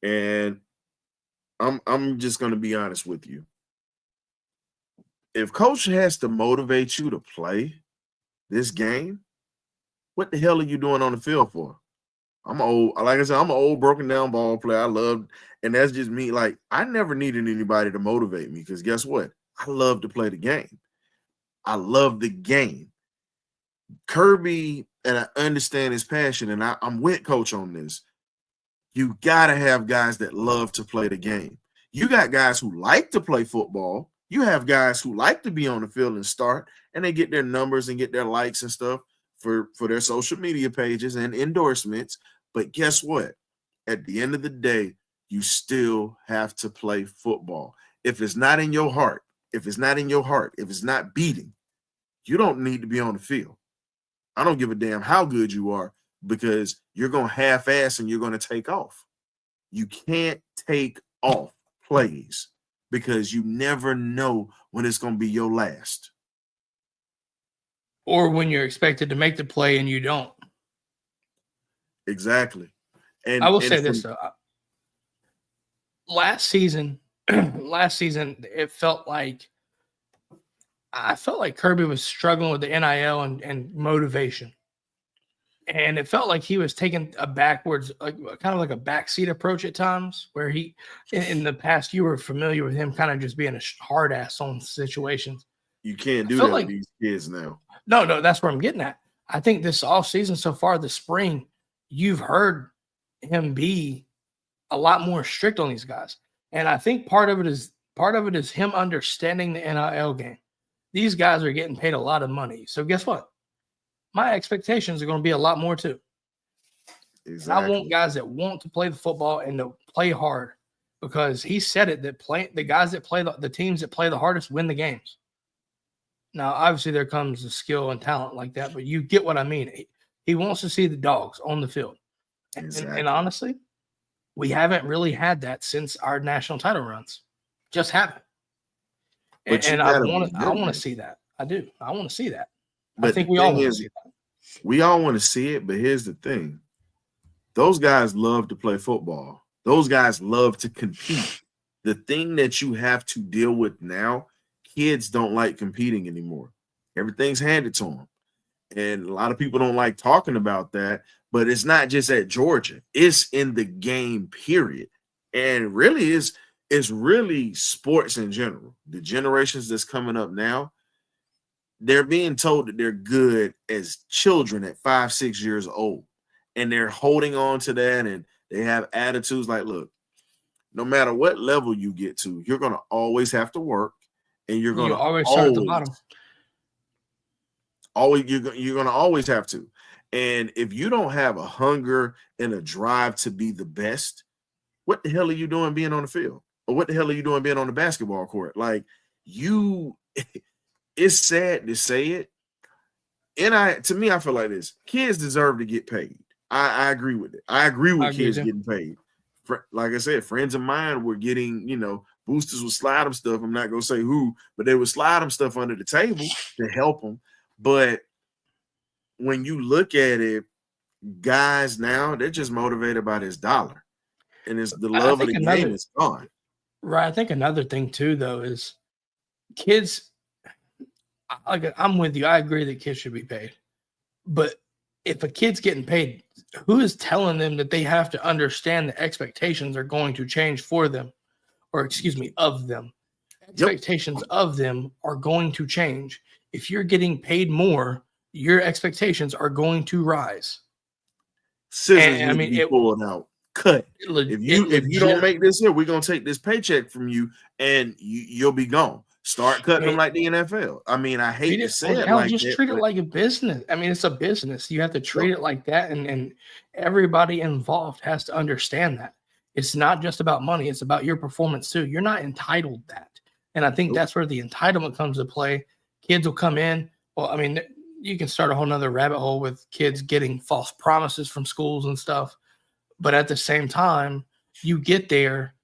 And I'm just going to be honest with you. If coach has to motivate you to play this game, what the hell are you doing on the field for? I'm old. Like I said, I'm an old broken down ball player. I love, and that's just me. Like, I never needed anybody to motivate me because guess what? I love to play the game. I love the game. Kirby, and I understand his passion, and I'm with coach on this. You got to have guys that love to play the game. You got guys who like to play football. You have guys who like to be on the field and start, and they get their numbers and get their likes and stuff for their social media pages and endorsements. But guess what? At the end of the day, you still have to play football. If it's not in your heart, if it's not beating, you don't need to be on the field. I don't give a damn how good you are because you're going to half-ass and you're going to take off. You can't take off plays because you never know when it's going to be your last. Or when you're expected to make the play and you don't. Exactly. And I will say this, though. Last season, it felt like Kirby was struggling with the NIL and motivation. And it felt like he was taking a backwards, kind of like a backseat approach at times, where he, in the past, you were familiar with him kind of just being a hard ass on situations. You can't do that with these kids now. No, that's where I'm getting at. I think this offseason so far, this spring, you've heard him be a lot more strict on these guys. And I think part of it is him understanding the NIL game. These guys are getting paid a lot of money. So guess what? My expectations are going to be a lot more too. Exactly. And I want guys that want to play the football and to play hard, because he said it that the guys that play the teams that play the hardest win the games. Now, obviously, there comes the skill and talent like that, but you get what I mean. He wants to see the dogs on the field. Exactly. And honestly, we haven't really had that since our national title runs. Just haven't. And I want to see that. I do. I want to see that. But I think we all want to see that. We all want to see it, but here's the thing. Those guys love to play football. Those guys love to compete. The thing that you have to deal with now, kids don't like competing anymore. Everything's handed to them. And a lot of people don't like talking about that, but it's not just at Georgia. It's in the game, period. And really it's really sports in general. The generations that's coming up now, they're being told that they're good as children at 5-6 years old. And they're holding on to that, and they have attitudes like, look, no matter what level you get to, you're going to always have to work, and you're going to always start at the bottom. You're going to always have to. And if you don't have a hunger and a drive to be the best, what the hell are you doing being on the field? Or what the hell are you doing being on the basketball court? Like, it's sad to say it. And to me, I feel like this. Kids deserve to get paid. I agree with it. I agree with kids getting paid like I said, friends of mine were getting, boosters would slide them stuff. I'm not gonna say who, but they would slide them stuff under the table to help them. But when you look at it, guys now they're just motivated by this dollar, and it's the love of the game is gone. Right. I think another thing too, though, is kids. I'm with you. I agree that kids should be paid, but if a kid's getting paid, who is telling them that they have to understand the expectations are going to change for them, or excuse me, of them? Expectations of them are going to change. If you're getting paid more, your expectations are going to rise. Scissors need to be pulled out. Cut. If you don't make this here, we're gonna take this paycheck from you, and you'll be gone. Start cutting them like the NFL. I mean, I hate to say it like just that, treat it like a business. I mean, it's a business. You have to treat it like that, and everybody involved has to understand that. It's not just about money. It's about your performance too. You're not entitled that. And I think that's where the entitlement comes to play. Kids will come in. Well, I mean, you can start a whole nother rabbit hole with kids getting false promises from schools and stuff. But at the same time, you get there,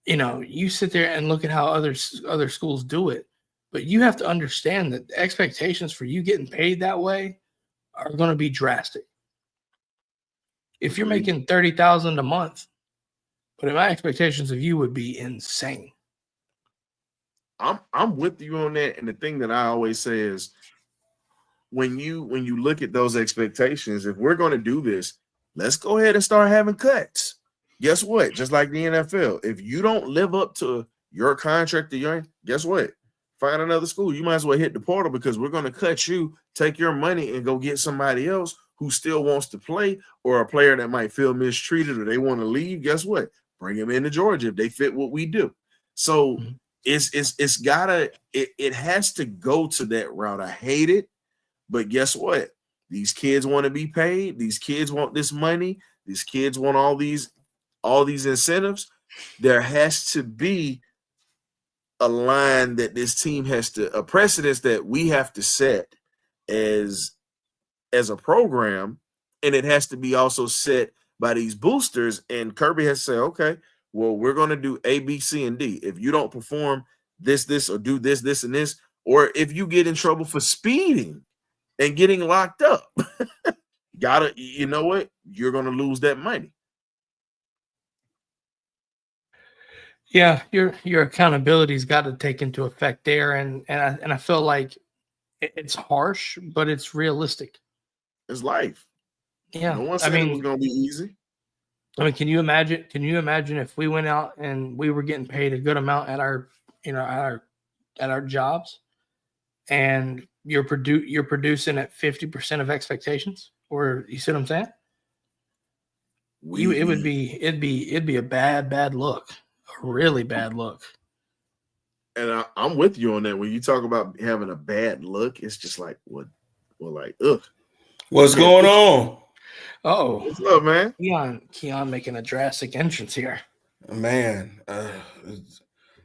you sit there and look at how other schools do it. But you have to understand that the expectations for you getting paid that way are going to be drastic. If you're making $30,000 a month, but my expectations of you would be insane. I'm with you on that. And the thing that I always say is when you look at those expectations, if we're going to do this, let's go ahead and start having cuts. Guess what? Just like the NFL, if you don't live up to your contract, guess what? Find another school. You might as well hit the portal because we're going to cut you, take your money, and go get somebody else who still wants to play, or a player that might feel mistreated or they want to leave. Guess what? Bring them into Georgia if they fit what we do. So it's gotta it has to go to that route. I hate it, but guess what? These kids want to be paid. These kids want this money. These kids want all these incentives. There has to be a line that this team has to, a precedence that we have to set as a program, and it has to be also set by these boosters. And Kirby has to say, okay, well, we're going to do A, B, C, and D. If you don't perform this, or do this, and this, or if you get in trouble for speeding and getting locked up, you know what? You're going to lose that money. Yeah, your accountability's got to take into effect there, and I feel like it's harsh, but it's realistic. It's life. Yeah, no one said it was going to be easy. I mean, can you imagine if we went out and we were getting paid a good amount at our jobs, and you're producing at 50% of expectations, or you see what I'm saying? It'd be a bad look, a really bad look. And I'm with you on that. When you talk about having a bad look, it's just like what? Well, like, ugh. What's going on? Oh, what's up, man? Keon making a drastic entrance here. Man,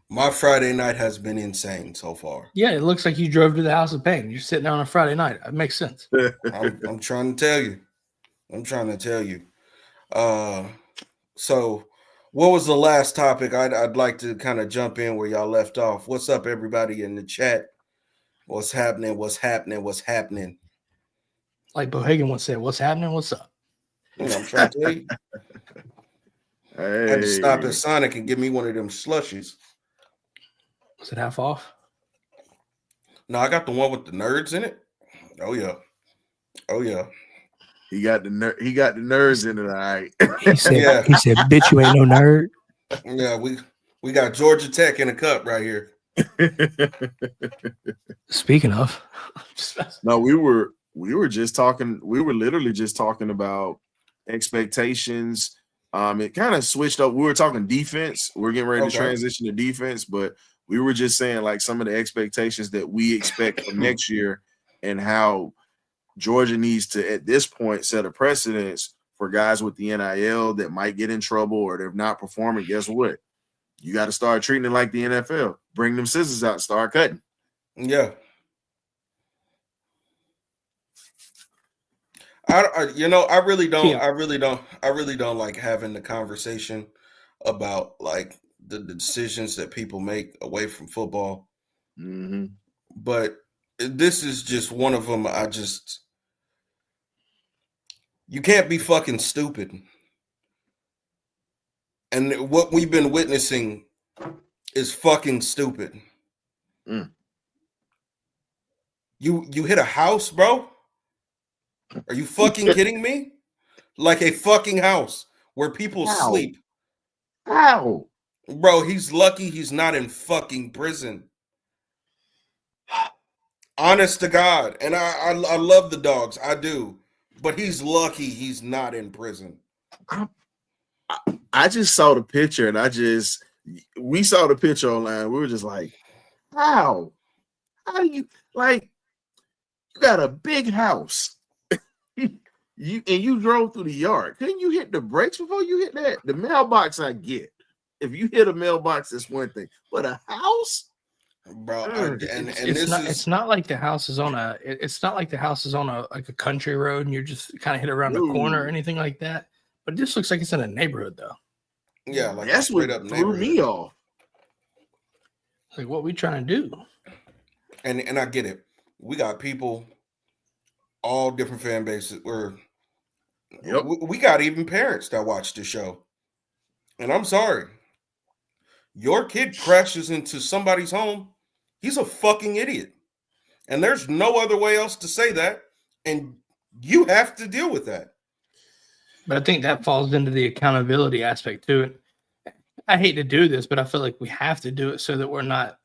my Friday night has been insane so far. Yeah, it looks like you drove to the House of Pain. You're sitting down on a Friday night. It makes sense. I'm trying to tell you. So what was the last topic? I'd like to kind of jump in where y'all left off. What's up, everybody in the chat? What's happening? Like Bohagan once said, what's happening? What's up? I'm trying to tell you. I had to stop at Sonic and give me one of them slushies. Was it half off? No, I got the one with the nerds in it. Oh yeah. He got the nerds in it, all right. He said, bitch, you ain't no nerd. Yeah, we got Georgia Tech in a cup right here. Speaking of, no, we were literally just talking about expectations. It kind of switched up. We were talking defense. We're getting ready to transition to defense, but we were just saying like some of the expectations that we expect for next year, and how Georgia needs to, at this point, set a precedence for guys with the NIL that might get in trouble or they're not performing. Guess what? You got to start treating it like the NFL. Bring them scissors out and start cutting. Yeah. I really don't like having the conversation about like the decisions that people make away from football. Mm-hmm. But this is just one of them. You can't be fucking stupid. And what we've been witnessing is fucking stupid. Mm. You hit a house, bro? Are you fucking kidding me? Like a fucking house where people sleep. How? Bro, he's lucky he's not in fucking prison. Honest to God. And I love the dogs. I do. But he's lucky he's not in prison. I just saw the picture and we saw the picture online. We were just like, how? How do you like you got a big house? you drove through the yard. Couldn't you hit the brakes before you hit that? The mailbox I get. If you hit a mailbox, that's one thing. But a house? Bro, it's not like the house is on a like a country road and you're just kind of hit around the corner or anything like that. But it just looks like it's in a neighborhood though. Yeah, like that's what threw me off. Like what we trying to do. And I get it. We got people, all different fan bases. We got even parents that watch the show. And I'm sorry. Your kid crashes into somebody's home, he's a fucking idiot. And there's no other way else to say that. And you have to deal with that. But I think that falls into the accountability aspect too. I hate to do this, but I feel like we have to do it so that we're not.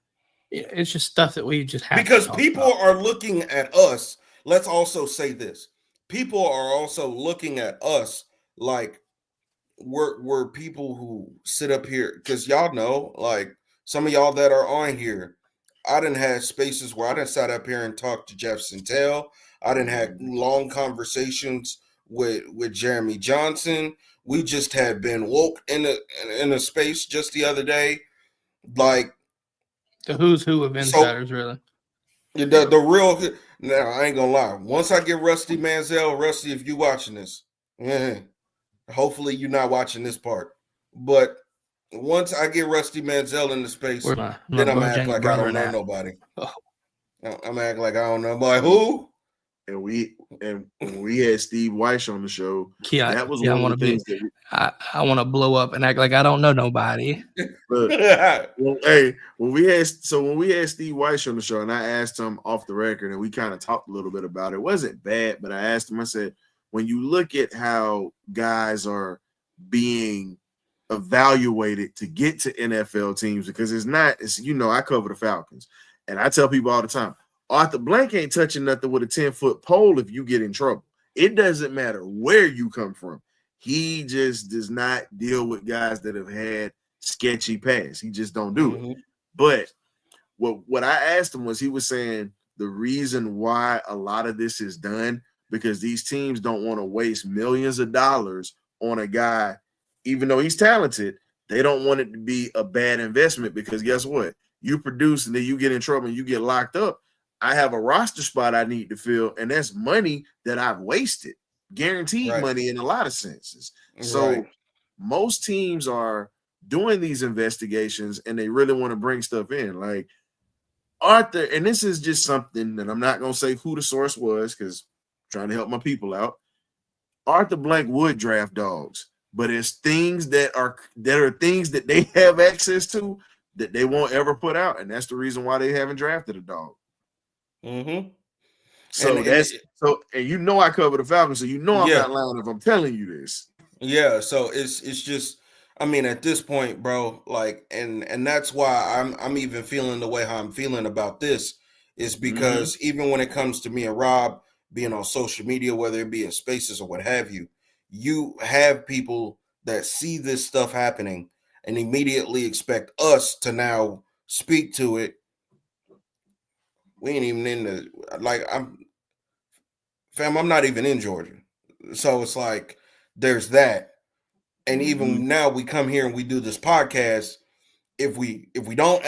It's just stuff that we just have because to people are looking at us. Let's also say this: people are also looking at us like we're people who sit up here because y'all know, like some of y'all that are on here. I didn't have spaces where I didn't sat up here and talk to Jeff Sentell. I didn't have long conversations with Jeremy Johnson. We just had been woke in a space just the other day, like the who's who of insiders, really. The real. Now I ain't gonna lie. Once I get Rusty Manziel, Rusty, if you watching this, hopefully you're not watching this part. But once I get Rusty Manziel in the space, then I'm acting like I don't know nobody. Oh. I'm acting like I don't know nobody. Who? And when we had Steve Weiss on the show, that was one of the things that I want to blow up and act like I don't know nobody. Look, when we had Steve Weiss on the show, and I asked him off the record, and we kind of talked a little bit about it. It wasn't bad, but I asked him. I said, when you look at how guys are being evaluated to get to NFL teams, because I cover the Falcons, and I tell people all the time, Arthur Blank ain't touching nothing with a 10-foot pole if you get in trouble. It doesn't matter where you come from. He just does not deal with guys that have had sketchy past. He just don't do it. But what I asked him was, he was saying the reason why a lot of this is done because these teams don't want to waste millions of dollars on a guy, even though he's talented. They don't want it to be a bad investment because guess what? You produce and then you get in trouble and you get locked up. I have a roster spot I need to fill, and that's money that I've wasted, guaranteed money in a lot of senses. So most teams are doing these investigations, and they really want to bring stuff in. Like Arthur, and this is just something that I'm not going to say who the source was because I'm trying to help my people out. Arthur Blank would draft dogs, but it's things that are things that they have access to that they won't ever put out, and that's the reason why they haven't drafted a dog. So and I cover the Falcons, so I'm not lying if I'm telling you this. Yeah, so it's just, I mean, at this point, bro, like, and that's why I'm even feeling the way how I'm feeling about this is because even when it comes to me and Rob being on social media, whether it be in spaces or what have you, you have people that see this stuff happening and immediately expect us to now speak to it. We ain't even in I'm not even in Georgia. So it's like, there's that. And even now we come here and we do this podcast. If we don't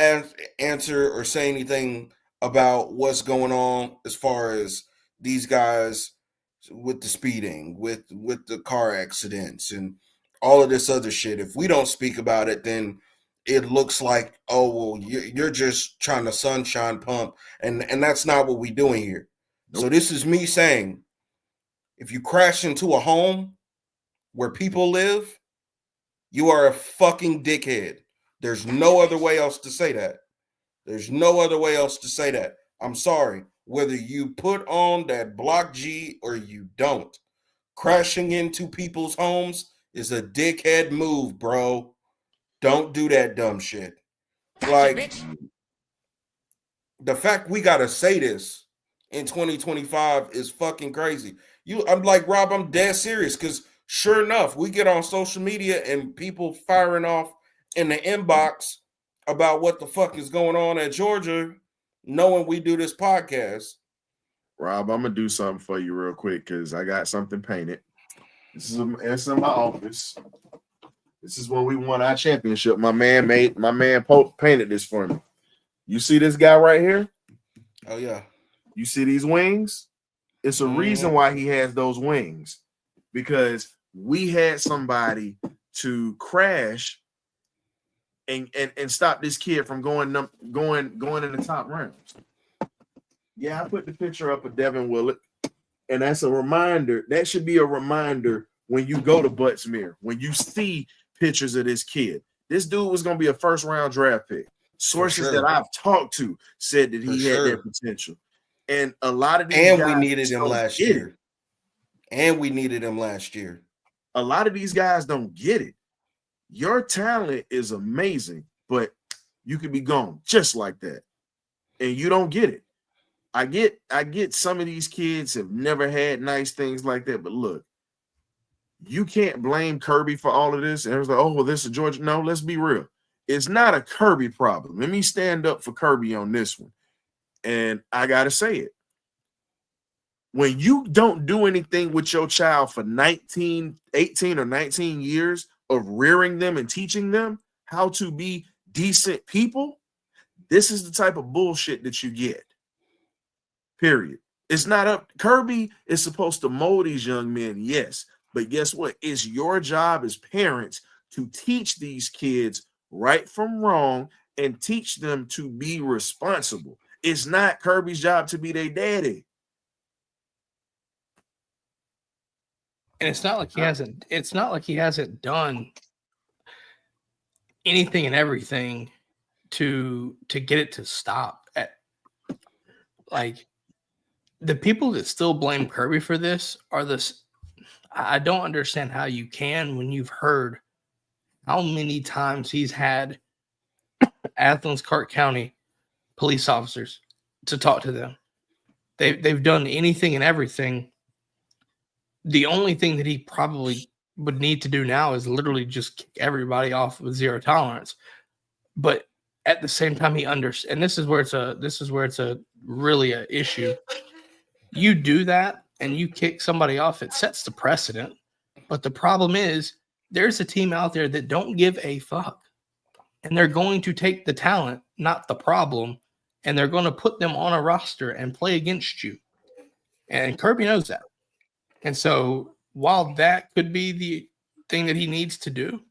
answer or say anything about what's going on as far as these guys with the speeding, with the car accidents and all of this other shit. If we don't speak about it, then it looks like, oh, well, you're just trying to sunshine pump. And that's not what we're doing here. Nope. So this is me saying, if you crash into a home where people live, you are a fucking dickhead. There's no other way else to say that. There's no other way else to say that. I'm sorry. Whether you put on that block G or you don't, crashing into people's homes is a dickhead move, bro. Don't do that dumb shit. Like, the fact we got to say this in 2025 is fucking crazy. I'm like, Rob, I'm dead serious, because sure enough, we get on social media and people firing off in the inbox about what the fuck is going on at Georgia, knowing we do this podcast. Rob, I'm gonna do something for you real quick because I got something painted. It's in my office. This is when we won our championship. My man painted this for me. You see this guy right here? Oh yeah. You see these wings? It's a reason why he has those wings, because we had somebody to crash and stop this kid from going in the top rounds. Yeah, I put the picture up of Devin Willett, and that's a reminder. That should be a reminder when you go to Buttsmere, when you see pictures of this kid. This dude was going to be a first-round draft pick. Sources that I've talked to said that he had that potential. And a lot of these guys, we needed him last year. And we needed him last year. A lot of these guys don't get it. Your talent is amazing, but you could be gone just like that. And you don't get it. I get some of these kids have never had nice things like that, but look, you can't blame Kirby for all of this. And it was like, oh, well, this is Georgia. No, let's be real. It's not a Kirby problem. Let me stand up for Kirby on this one. And I got to say it. When you don't do anything with your child for 18 or 19 years of rearing them and teaching them how to be decent people, this is the type of bullshit that you get. Period. It's not up. Kirby is supposed to mold these young men, yes. But guess what? It's your job as parents to teach these kids right from wrong and teach them to be responsible. It's not Kirby's job to be their daddy. And it's not like he hasn't done anything and everything to get it to stop. Like, the people that still blame Kirby for this are this. I don't understand how you can, when you've heard how many times he's had Athens, Clark County police officers to talk to them. They've done anything and everything. The only thing that he probably would need to do now is literally just kick everybody off with zero tolerance. But at the same time, he understands, and this is where it's a really an issue. You do that and you kick somebody off, it sets the precedent. But the problem is, there's a team out there that don't give a fuck. And they're going to take the talent, not the problem, and they're going to put them on a roster and play against you. And Kirby knows that. And so while that could be the thing that he needs to do,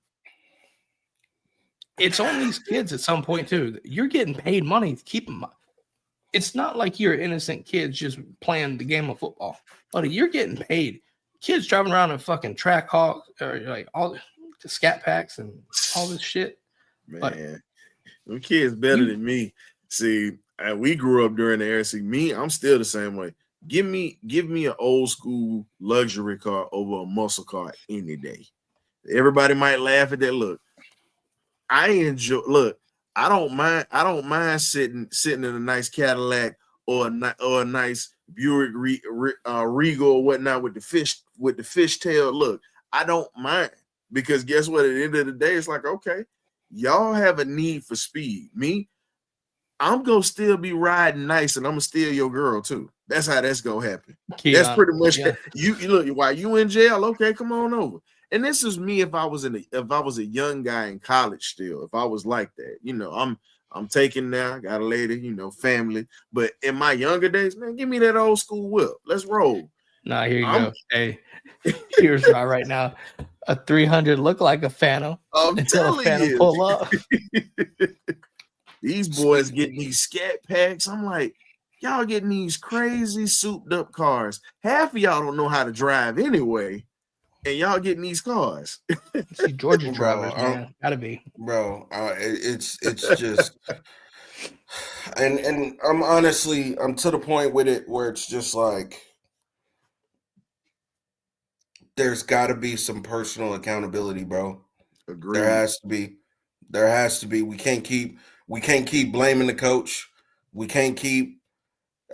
it's on these kids at some point too. You're getting paid money to keep them. It's not like you're innocent kids just playing the game of football. Buddy, you're getting paid. Kids driving around in fucking track hawks or like all the scat packs and all this shit. Man, them kids better than me. See, we grew up during the era. See, I'm still the same way. Give me an old school luxury car over a muscle car any day. Everybody might laugh at that. Look, I don't mind sitting in a nice Cadillac or a nice Buick Regal or whatnot with the fishtail. Look, I don't mind, because guess what? At the end of the day, it's like, okay, y'all have a need for speed. Me, I'm gonna still be riding nice, and I'm gonna steal your girl too. That's how that's gonna happen. That's pretty much you look, while you in jail. Okay, come on over. And this is me if I was a young guy in college still. If I was like that, I'm taking now, got a lady, family. But in my younger days, man, give me that old school whip. Let's roll. Nah, here you go. Hey, here's right now. A 300 look like a Phantom I'm until a telling Phantom you. pull up. These boys getting these scat packs. I'm like, y'all getting these crazy souped up cars. Half of y'all don't know how to drive anyway, and y'all getting these cars. See, Georgia Bro, drivers, man, gotta be. bro. It's just, and I'm to the point with it where it's just like there's got to be some personal accountability, bro. Agreed. There has to be. There has to be. We can't keep blaming the coach. We can't keep.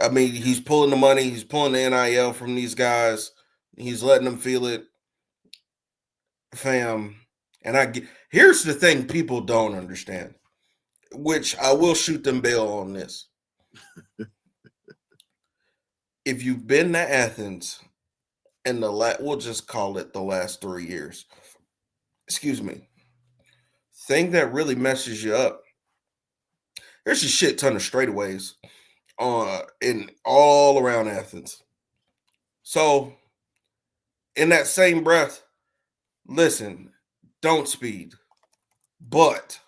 I mean, he's pulling the money. He's pulling the NIL from these guys. He's letting them feel it, fam. And here's the thing people don't understand, which I will shoot them bail on this. If you've been to Athens in we'll just call it the last 3 years. Excuse me. Thing that really messes you up. There's a shit ton of straightaways in all around Athens. So, in that same breath, listen, don't speed, but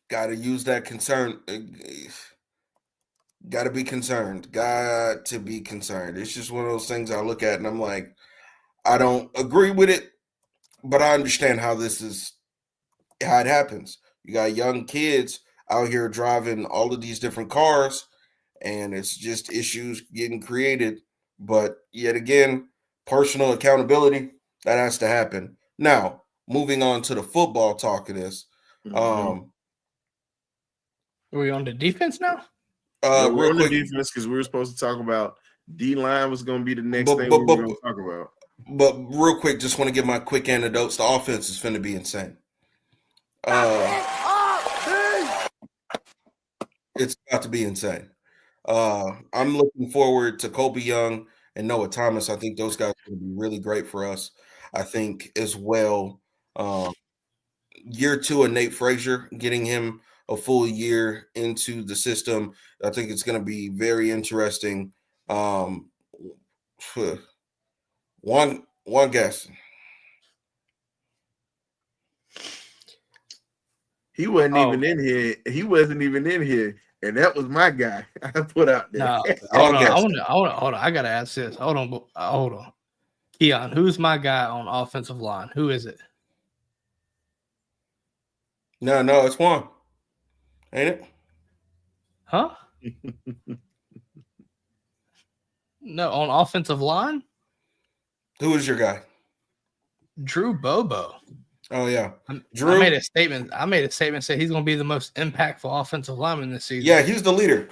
gotta use that concern. Gotta be concerned. Got to be concerned. It's just one of those things I look at and I'm like, I don't agree with it, but I understand how it happens. You got young kids out here driving all of these different cars, and it's just issues getting created. But yet again, personal accountability, that has to happen. Now, moving on to the football talk of this. Are we on the defense now? We're Real on the quick, defense because we were supposed to talk about D-line was going to be the next thing we were going to talk about. But real quick, just want to give my quick anecdotes. The offense is finna be insane. It's about to be insane. I'm looking forward to Kobe Young and Noah Thomas. I think those guys are going to be really great for us. I think as well, year 2 of Nate Frazier, getting him a full year into the system. I think it's going to be very interesting. One guess. He wasn't even in here. He wasn't even in here. And that was my guy I put out there. No, hold on. I gotta ask this. Hold on. Keon, who's my guy on offensive line? Who is it? No, it's Juan. Ain't it? Huh? No, on offensive line? Who is your guy? Drew Bobo. Oh yeah, Drew. I made a statement saying he's going to be the most impactful offensive lineman this season. Yeah, he's the leader.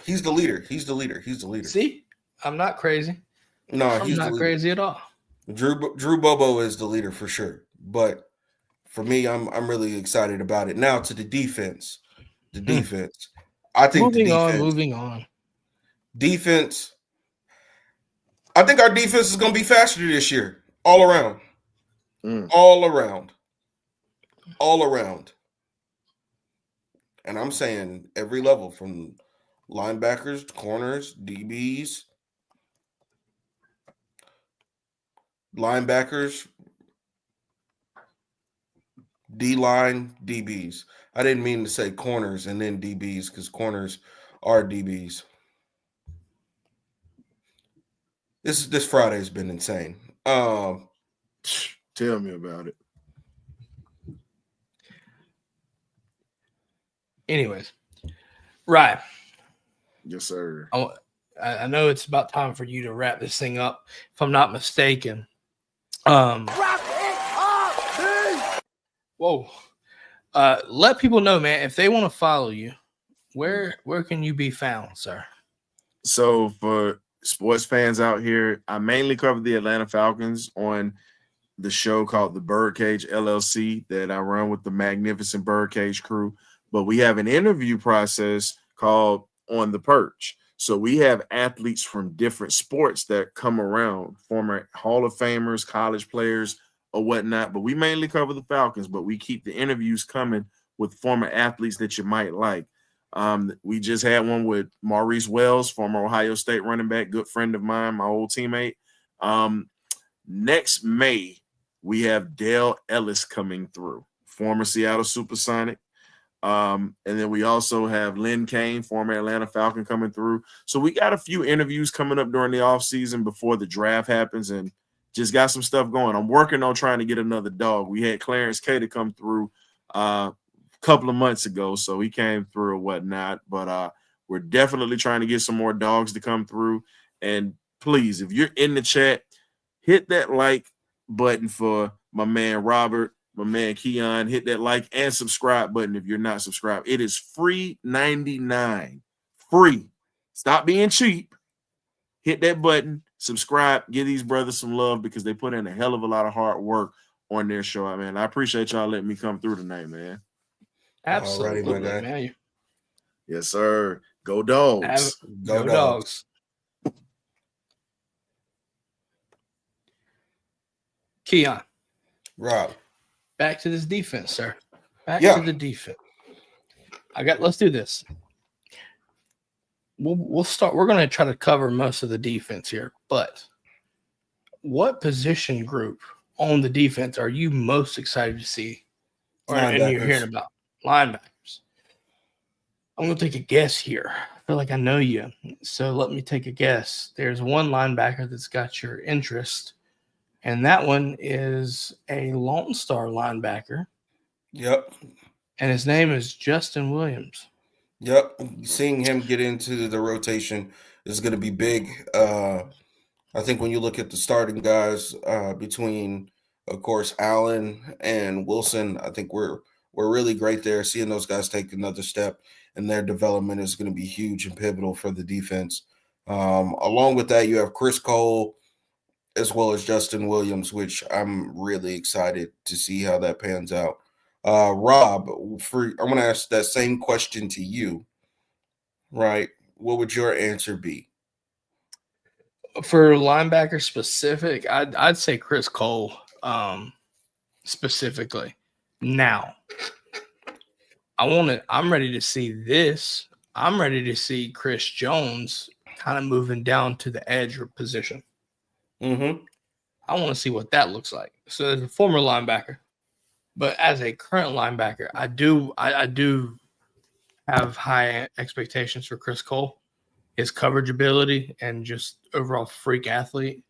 See, I'm not crazy. No, I'm not crazy at all. Drew Bobo is the leader for sure. But for me, I'm really excited about it. Now to the defense. The defense. I think moving on. Defense. I think our defense is going to be faster this year, all around. All around. And I'm saying every level, from linebackers, corners, DBs, linebackers, D-line, DBs. I didn't mean to say corners and then DBs because corners are DBs. This Friday's been insane. Tell me about it. Anyways, right. Yes, sir. I know it's about time for you to wrap this thing up, if I'm not mistaken. Wrap it up! Whoa. Let people know, man, if they want to follow you, where can you be found, sir? So for sports fans out here, I mainly cover the Atlanta Falcons on the show called the Birdcage LLC that I run with the magnificent Birdcage crew. But we have an interview process called On the Perch. So we have athletes from different sports that come around, former Hall of Famers, college players, or whatnot. But we mainly cover the Falcons, but we keep the interviews coming with former athletes that you might like. We just had one with Maurice Wells, former Ohio State running back, good friend of mine, my old teammate. Next May, we have Dale Ellis coming through, former Seattle Supersonic. And then we also have Lynn Kane, former Atlanta Falcon, coming through. So we got a few interviews coming up during the offseason before the draft happens, and just got some stuff going. I'm working on trying to get another dog. We had Clarence K to come through a couple of months ago, so he came through or whatnot. But we're definitely trying to get some more dogs to come through. And please, if you're in the chat, hit that like button for my man Robert, my man Keon. Hit that like and subscribe button if you're not subscribed. It is free 99. Free. Stop being cheap. Hit that button, subscribe, give these brothers some love because they put in a hell of a lot of hard work on their show. Man, I appreciate y'all letting me come through tonight, man. Absolutely, Alrighty, my guy. man. Yes, sir. Go dogs. Go dogs. Keon, Rob. back to this defense, sir. Back Yeah. to the defense. Let's do this. We'll start. We're going to try to cover most of the defense here, but what position group on the defense are you most excited to see? And you're hearing about linebackers. I'm going to take a guess here. I feel like I know you, so let me take a guess. There's one linebacker that's got your interest, and that one is a Lone Star linebacker. Yep. And his name is Justin Williams. Yep. Seeing him get into the rotation is going to be big. I think when you look at the starting guys between, of course, Allen and Wilson, I think we're really great there. Seeing those guys take another step in their development is going to be huge and pivotal for the defense. Along with that, you have Chris Cole as well as Justin Williams, which I'm really excited to see how that pans out. Rob, I'm going to ask that same question to you, right? What would your answer be? For linebacker specific, I'd say Chris Cole specifically. Now, I'm ready to see this. I'm ready to see Chris Jones kind of moving down to the edge position. Mm-hmm. I want to see what that looks like. So as a former linebacker, but as a current linebacker, I do have high expectations for Chris Cole. His coverage ability and just overall freak athlete.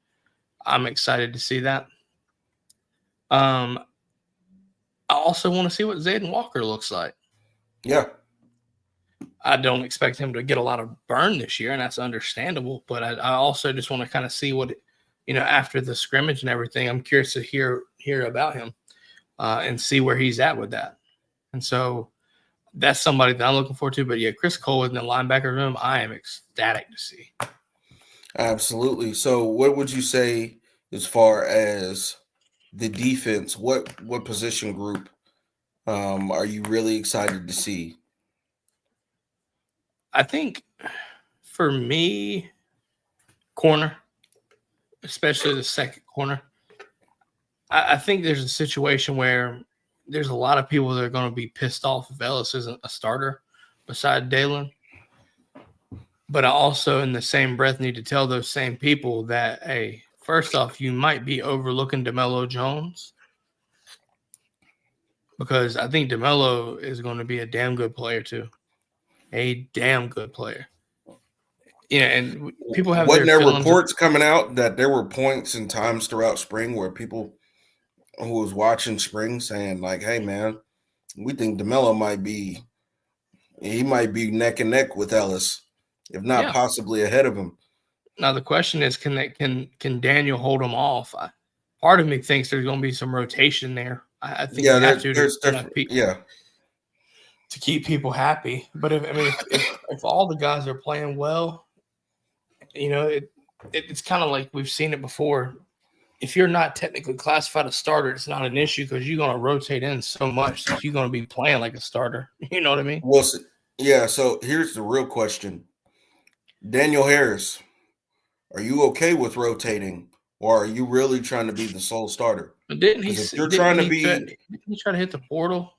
I'm excited to see that. I also want to see what Zayden Walker looks like. Yeah. I don't expect him to get a lot of burn this year, and that's understandable. But I also just want to kind of see what, after the scrimmage and everything, I'm curious to hear about him and see where he's at with that. And so that's somebody that I'm looking forward to. But yeah, Chris Cole in the linebacker room, I am ecstatic to see. Absolutely. So what would you say as far as the defense? What position group are you really excited to see? I think for me, corner, especially the second corner, I think there's a situation where there's a lot of people that are going to be pissed off if Ellis isn't a starter beside Dalen. But I also, in the same breath, need to tell those same people that, hey, first off, you might be overlooking DeMelo Jones, because I think DeMelo is going to be a damn good player too. A damn good player. Yeah, and people have Wasn't their there feelings reports coming out that there were points and times throughout spring where people who was watching spring saying, like, hey, man, we think DeMelo might be neck and neck with Ellis, if not possibly ahead of him. Now the question is, can Daniel hold him off? Part of me thinks there's going to be some rotation there. I think you have to keep people happy. But if all the guys are playing well, it's kind of like we've seen it before. If you're not technically classified a starter, it's not an issue because you're going to rotate in so much that you're going to be playing like a starter. You know what I mean? Well, yeah. So here's the real question: Daniel Harris, are you okay with rotating, or are you really trying to be the sole starter? But didn't he? If you're trying to be, didn't he try to hit the portal?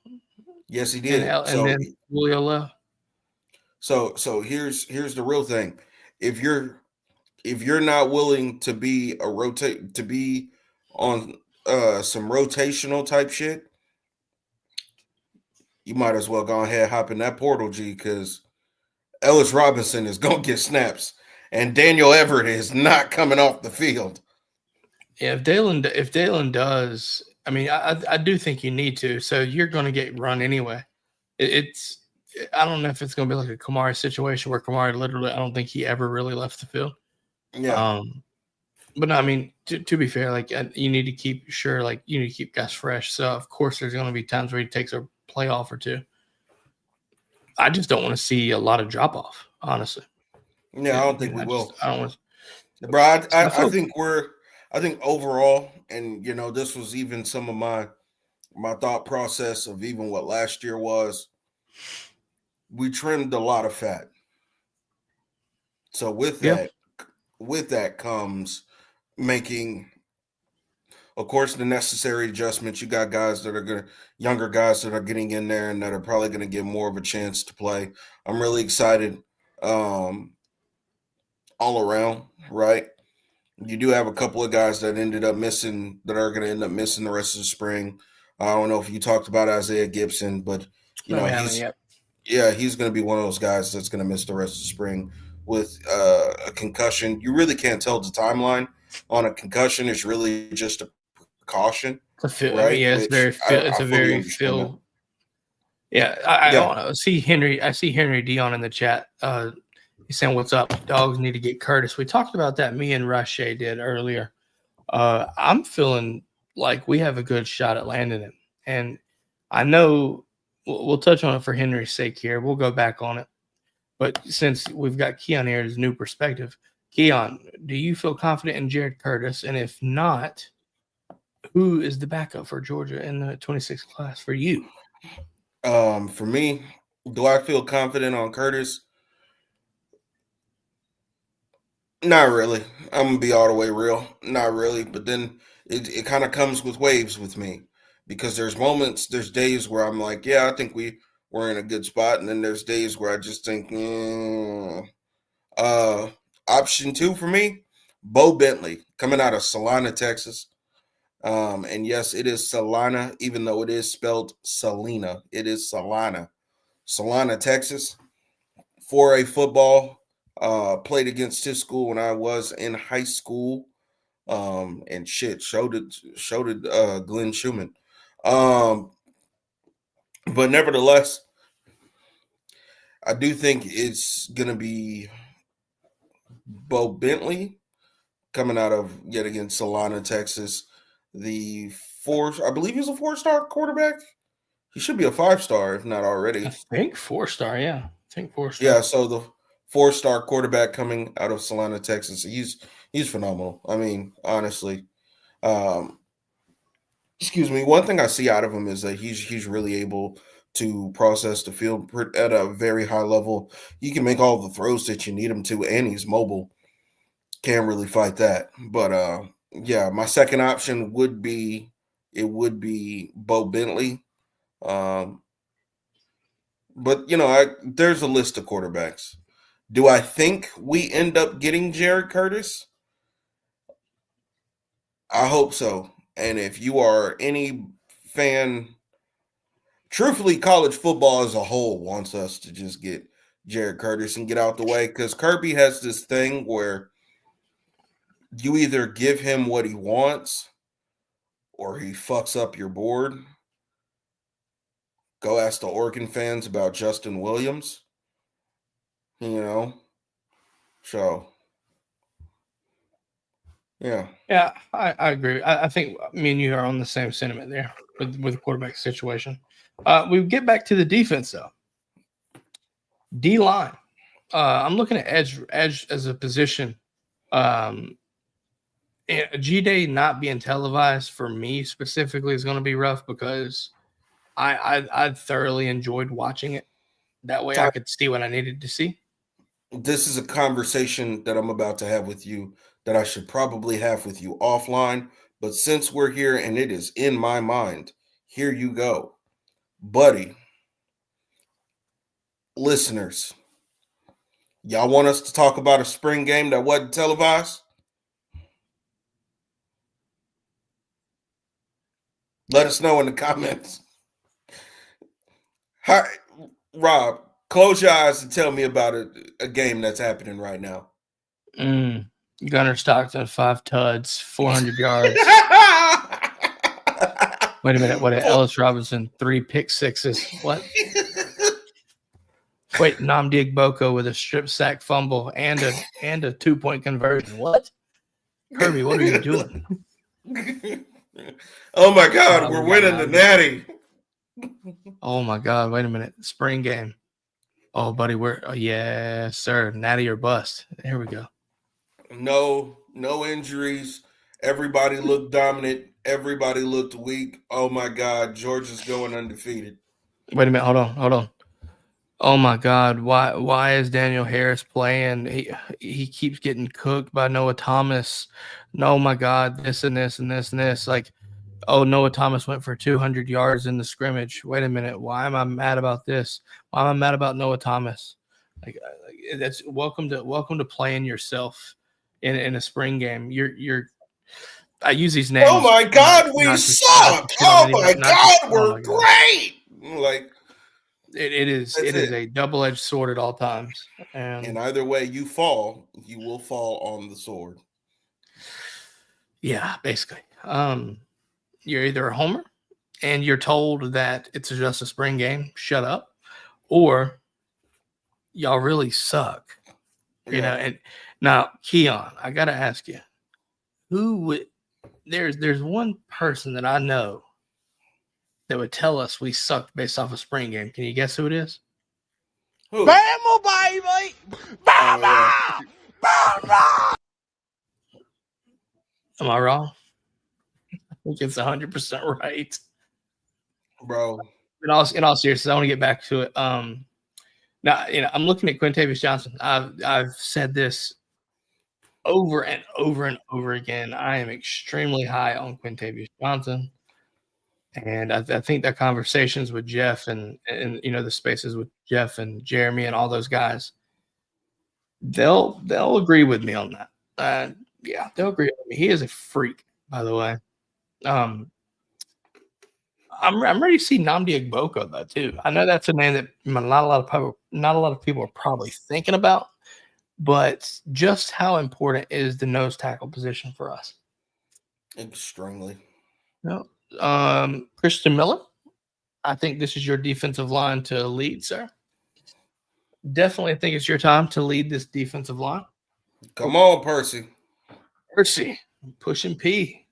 Yes, he did. And then Julio left. So here's the real thing: if you're if you're not willing to be on some rotational type shit, you might as well go ahead and hop in that portal, G, because Ellis Robinson is gonna get snaps, and Daniel Everett is not coming off the field. Yeah, if Dalen does, I mean, I do think you need to. So you're going to get run anyway. It's I don't know if it's going to be like a Kamara situation where Kamara literally, I don't think he ever really left the field. Yeah. But no, I mean, to be fair, like you need to keep you need to keep guys fresh. So of course, there's going to be times where he takes a playoff or two. I just don't want to see a lot of drop off, honestly. Yeah, I don't think we will. I don't want to. Bro, I think overall, and this was even some of my thought process of even what last year was. We trimmed a lot of fat. So with that comes making, of course, the necessary adjustments. You got younger guys that are getting in there and that are probably going to get more of a chance to play. I'm really excited all around, right? You do have a couple of guys that are going to end up missing the rest of the spring. I don't know if you talked about Isaiah Gibson, but he's going to be one of those guys that's going to miss the rest of the spring with a concussion. You really can't tell the timeline on a concussion. It's really just a precaution. Right? Yeah, it's a very feel. Yeah, I see Henry Dion in the chat. He's saying, "What's up? Dogs need to get Curtis." We talked about that. Me and Rashay did earlier. I'm feeling like we have a good shot at landing him, and I know we'll touch on it for Henry's sake here. We'll go back on it, but since we've got Keon here, his new perspective. Keon, do you feel confident in Jared Curtis? And if not, who is the backup for Georgia in the 26th class for you? For me, do I feel confident on Curtis? Not really. I'm gonna be all the way real. Not really. But then it kind of comes with waves with me, because there's days where I'm like, yeah, I think we're in a good spot, and then there's days where I just think, option 2 for me, Bo Bentley, coming out of Salina, Texas. And yes, it is Salina, even though it is spelled Salina. It is Salina, Texas. 4A football. Played against his school when I was in high school. And showed it Glenn Schumann. But nevertheless, I do think it's gonna be Bo Bentley coming out of yet again Salina, Texas. I believe he's a 4-star quarterback. He should be a 5-star, if not already. I think 4-star, yeah. Yeah, so the 4-star quarterback coming out of Salina, Texas. He's phenomenal. I mean, honestly. Excuse me. One thing I see out of him is that he's really able to process the field at a very high level. He can make all the throws that you need him to, and he's mobile. Can't really fight that. But yeah, my second option would be Bo Bentley. But there's a list of quarterbacks. Do I think we end up getting Jared Curtis? I hope so. And if you are any fan, truthfully, college football as a whole wants us to just get Jared Curtis and get out the way, because Kirby has this thing where you either give him what he wants or he fucks up your board. Go ask the Oregon fans about Justin Williams. So yeah. Yeah, I agree. I think me and you are on the same sentiment there with the quarterback situation. We get back to the defense though. D-line. I'm looking at edge as a position. G-Day not being televised for me specifically is going to be rough, because I thoroughly enjoyed watching it. That way I could see what I needed to see. This is a conversation that I'm about to have with you that I should probably have with you offline. But since we're here and it is in my mind, here you go. Buddy, listeners, Y'all want us to talk about a spring game that wasn't televised? Let us know in the comments. Hi, Rob, close your eyes and tell me about a game that's happening right now. Gunnar Stockton, 5 tuds, 400 yards. Wait a minute. What? Ellis Robinson, 3 pick sixes. What? Wait, Namdi Boko with a strip sack fumble and a 2-point conversion. What? Kirby, what are you doing? Oh my God, we're winning the Natty. Oh my God, wait a minute. Spring game. Oh, buddy, yes, sir. Natty or bust. Here we go. No injuries. Everybody looked dominant. Everybody looked weak. Oh my God, Georgia's going undefeated. Wait a minute. Hold on. Oh my God, why is Daniel Harris playing? He keeps getting cooked by Noah Thomas. No, my God, this and this and this and this. Like, oh, Noah Thomas went for 200 yards in the scrimmage. Wait a minute. Why am I mad about this? Why am I mad about Noah Thomas? Like that's welcome to playing yourself in a spring game. I use these names. Oh my God, we suck. Oh my God, we're great. Like it is a double-edged sword at all times. And either way you fall, you will fall on the sword. Yeah, basically. You're either a homer and you're told that it's just a spring game, shut up, or y'all really suck. You know, and now Keon, I gotta ask you, there's one person that I know that would tell us we sucked based off a spring game. Can you guess who it is? Who? Bama, baby! Bama! Bama! Am I wrong? I think it's 100% right. Bro. In all seriousness, I want to get back to it. Now, I'm looking at Quintavious Johnson. I've said this over and over and over again. I am extremely high on Quintavious Johnson. And I think that conversations with Jeff and the spaces with Jeff and Jeremy and all those guys, they'll agree with me on that. Yeah, they'll agree with me. He is a freak, by the way. I'm ready to see Namdi Boko though too. I know that's a name that not a lot of people are probably thinking about, but just how important is the nose tackle position for us? Extremely. No. Christian Miller, I think this is your defensive line to lead, sir. Definitely think it's your time to lead this defensive line. Come on, Percy. Percy, pushing P.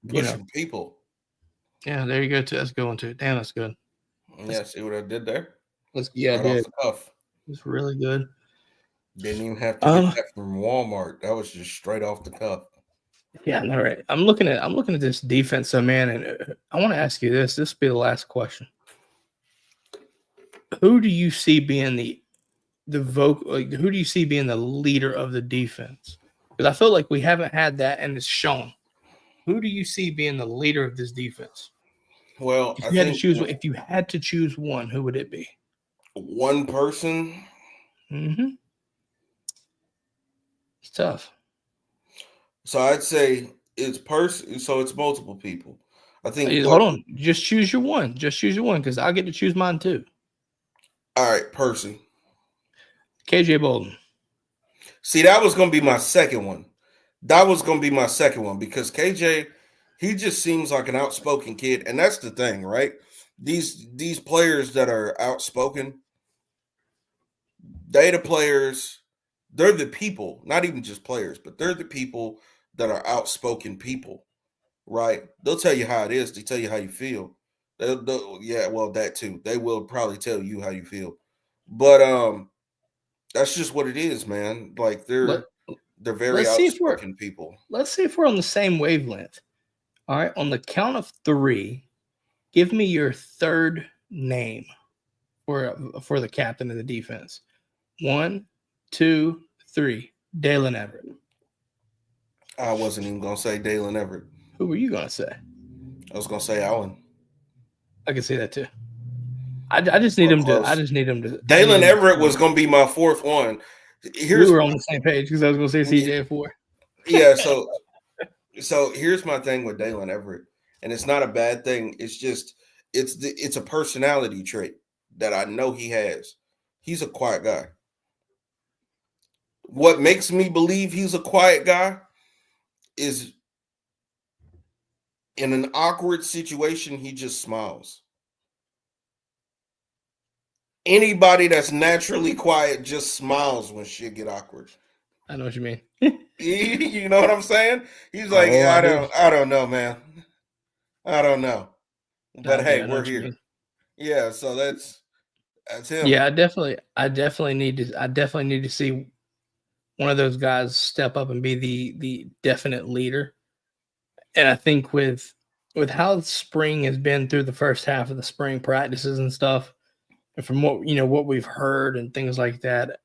Pushing people. Yeah, there you go. Too. That's a good one too. Damn, that's good. Yeah, see what I did there? Right off the cuff. It's really good. Didn't even have to get that from Walmart. That was just straight off the cuff. Yeah, no, right. I'm looking at this defense, so man, and I want to ask you this. This will be the last question. Who do you see being who do you see being the leader of the defense? Because I feel like we haven't had that, and it's shown. Who do you see being the leader of this defense? Well, if you had to choose one, who would it be? One person. Mm-hmm. It's tough. So I'd say it's person. So it's multiple people. I think. Hold on. Just choose your one. Because I get to choose mine too. All right, Percy. KJ Bolden. See, that was going to be my second one. Because KJ, he just seems like an outspoken kid, and that's the thing, right? These players that are outspoken, they're the people, not even just players, but they're the people that are outspoken people, right? They'll tell you how it is. They tell you how you feel. That too. They will probably tell you how you feel. But that's just what it is, man. Like they're very outspoken people. Let's see if we're on the same wavelength. All right, on the count of 3, give me your third name for the captain of the defense. 1, 2, 3. Dalen Everett. I wasn't even going to say Dalen Everett. Who were you going to say? I was going to say Allen. I can see that too. I just need him to. Close. I just need him to. Dalen Everett was going to be my fourth one. We were on the same page because I was going to say CJ 4. Yeah, so here's my thing with Dalen Everett, and it's not a bad thing. It's just it's a personality trait that I know he has. He's a quiet guy. What makes me believe he's a quiet guy is in an awkward situation, he just smiles. Anybody that's naturally quiet just smiles when shit get awkward. I know what you mean. You know what I'm saying? He's like, I don't know, man. I don't know. But hey, we're here. Yeah, so that's him. Yeah, I definitely need to see one of those guys step up and be the definite leader. And I think with how spring has been through the first half of the spring practices and stuff, and from what we've heard and things like that,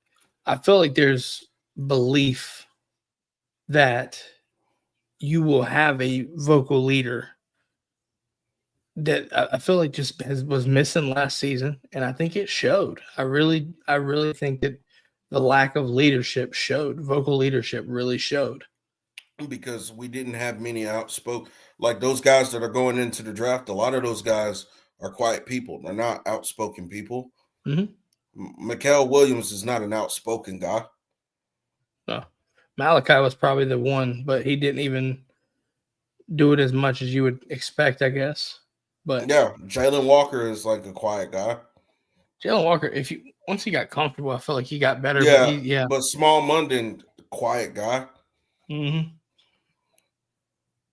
I feel like there's belief that you will have a vocal leader that I feel like just was missing last season, and I think it showed. I really think that the lack of leadership showed. Vocal leadership really showed. Because we didn't have many outspoken, like those guys that are going into the draft. A lot of those guys are quiet people. They're not outspoken people. Mikael Williams is not an outspoken guy. No. Malachi was probably the one, but he didn't even do it as much as you would expect, I guess. But yeah, Jalen Walker is like a quiet guy. Jalen Walker, once he got comfortable, I felt like he got better. Yeah, but Small Munden, quiet guy. Mm-hmm.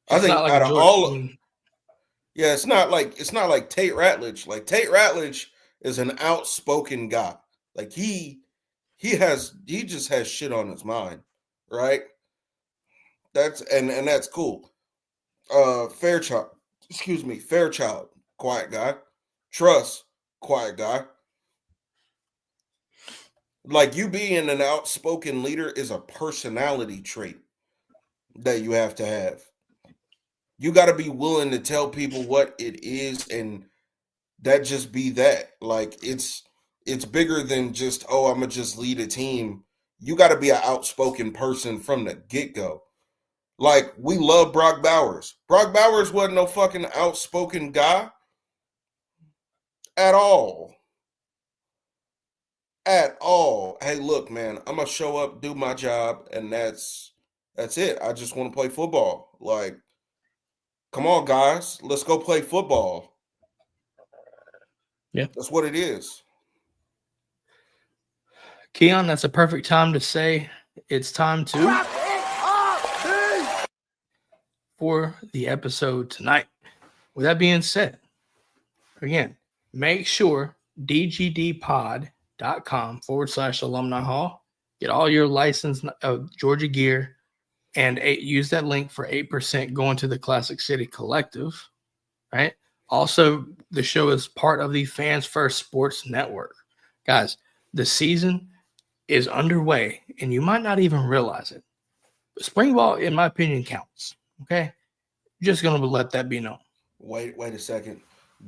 I think out of all of it's not like Tate Ratledge. Like Tate Ratledge is an outspoken guy. Like he just has shit on his mind, right? That's cool. Fairchild, quiet guy. Truss, quiet guy. Like you being an outspoken leader is a personality trait that you have to have. You got to be willing to tell people what it is, and that just be that. Like it's bigger than just, oh, I'm gonna just lead a team. You got to be an outspoken person from the get-go. Like we love Brock Bowers. Brock Bowers wasn't no fucking outspoken guy at all. At all. Hey, look, man, I'm gonna show up, do my job, and that's it. I just want to play football. Like, come on, guys, let's go play football. Yeah, that's what it is. Keon, that's a perfect time to say it's time to for the episode tonight. With that being said, again, make sure dgdpod.com/alumni hall. Get all your licensed Georgia gear and use that link for 8% going to the Classic City Collective, right? Also, the show is part of the Fans First Sports Network. Guys, the season is underway, and you might not even realize it. But spring ball, in my opinion, counts, okay? Just going to let that be known. Wait a second.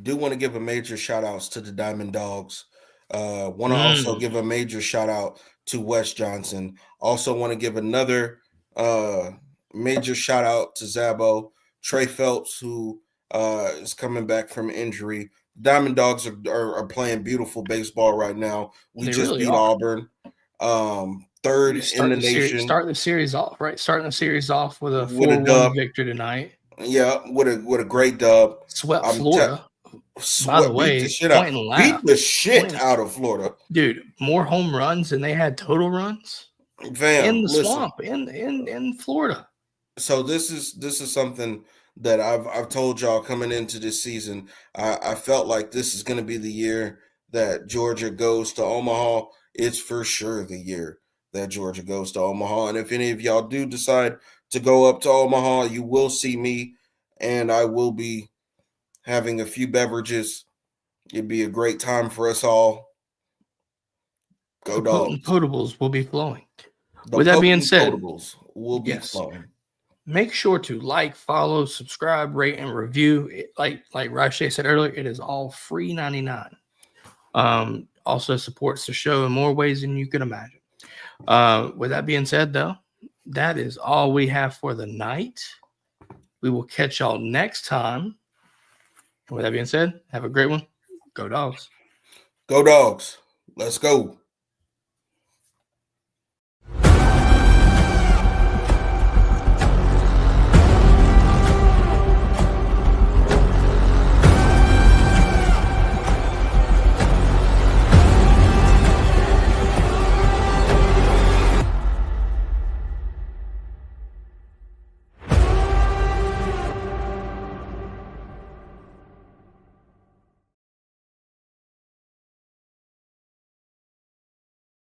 Do want to give a major shout-outs to the Diamond Dogs. Want to also give a major shout-out to Wes Johnson. Also want to give another major shout-out to Zabo. Trey Phelps, who is coming back from injury. Diamond Dogs are playing beautiful baseball right now. We just really beat Auburn. Third in the nation. Starting the series off, right? Starting the series off with a 4-1 victory tonight. Yeah, with a great dub. Swept Florida. By the way, beat the shit out of Florida. Dude, more home runs than they had total runs. In the swamp in Florida. So this is something that I've told y'all coming into this season. I felt like this is going to be the year that Georgia goes to Omaha. It's for sure the year that Georgia goes to Omaha. And if any of y'all do decide to go up to Omaha, you will see me, and I will be having a few beverages. It'd be a great time for us all. Go Dogs. Potables will be flowing. With that being said, potables will be flowing. Make sure to like, follow, subscribe, rate, and review. Like Rashay said earlier, it is all free 99. Also supports the show in more ways than you can imagine. With that being said, though, that is all we have for the night. We will catch y'all next time. With that being said, have a great one. Go Dogs. Go Dogs. Let's go.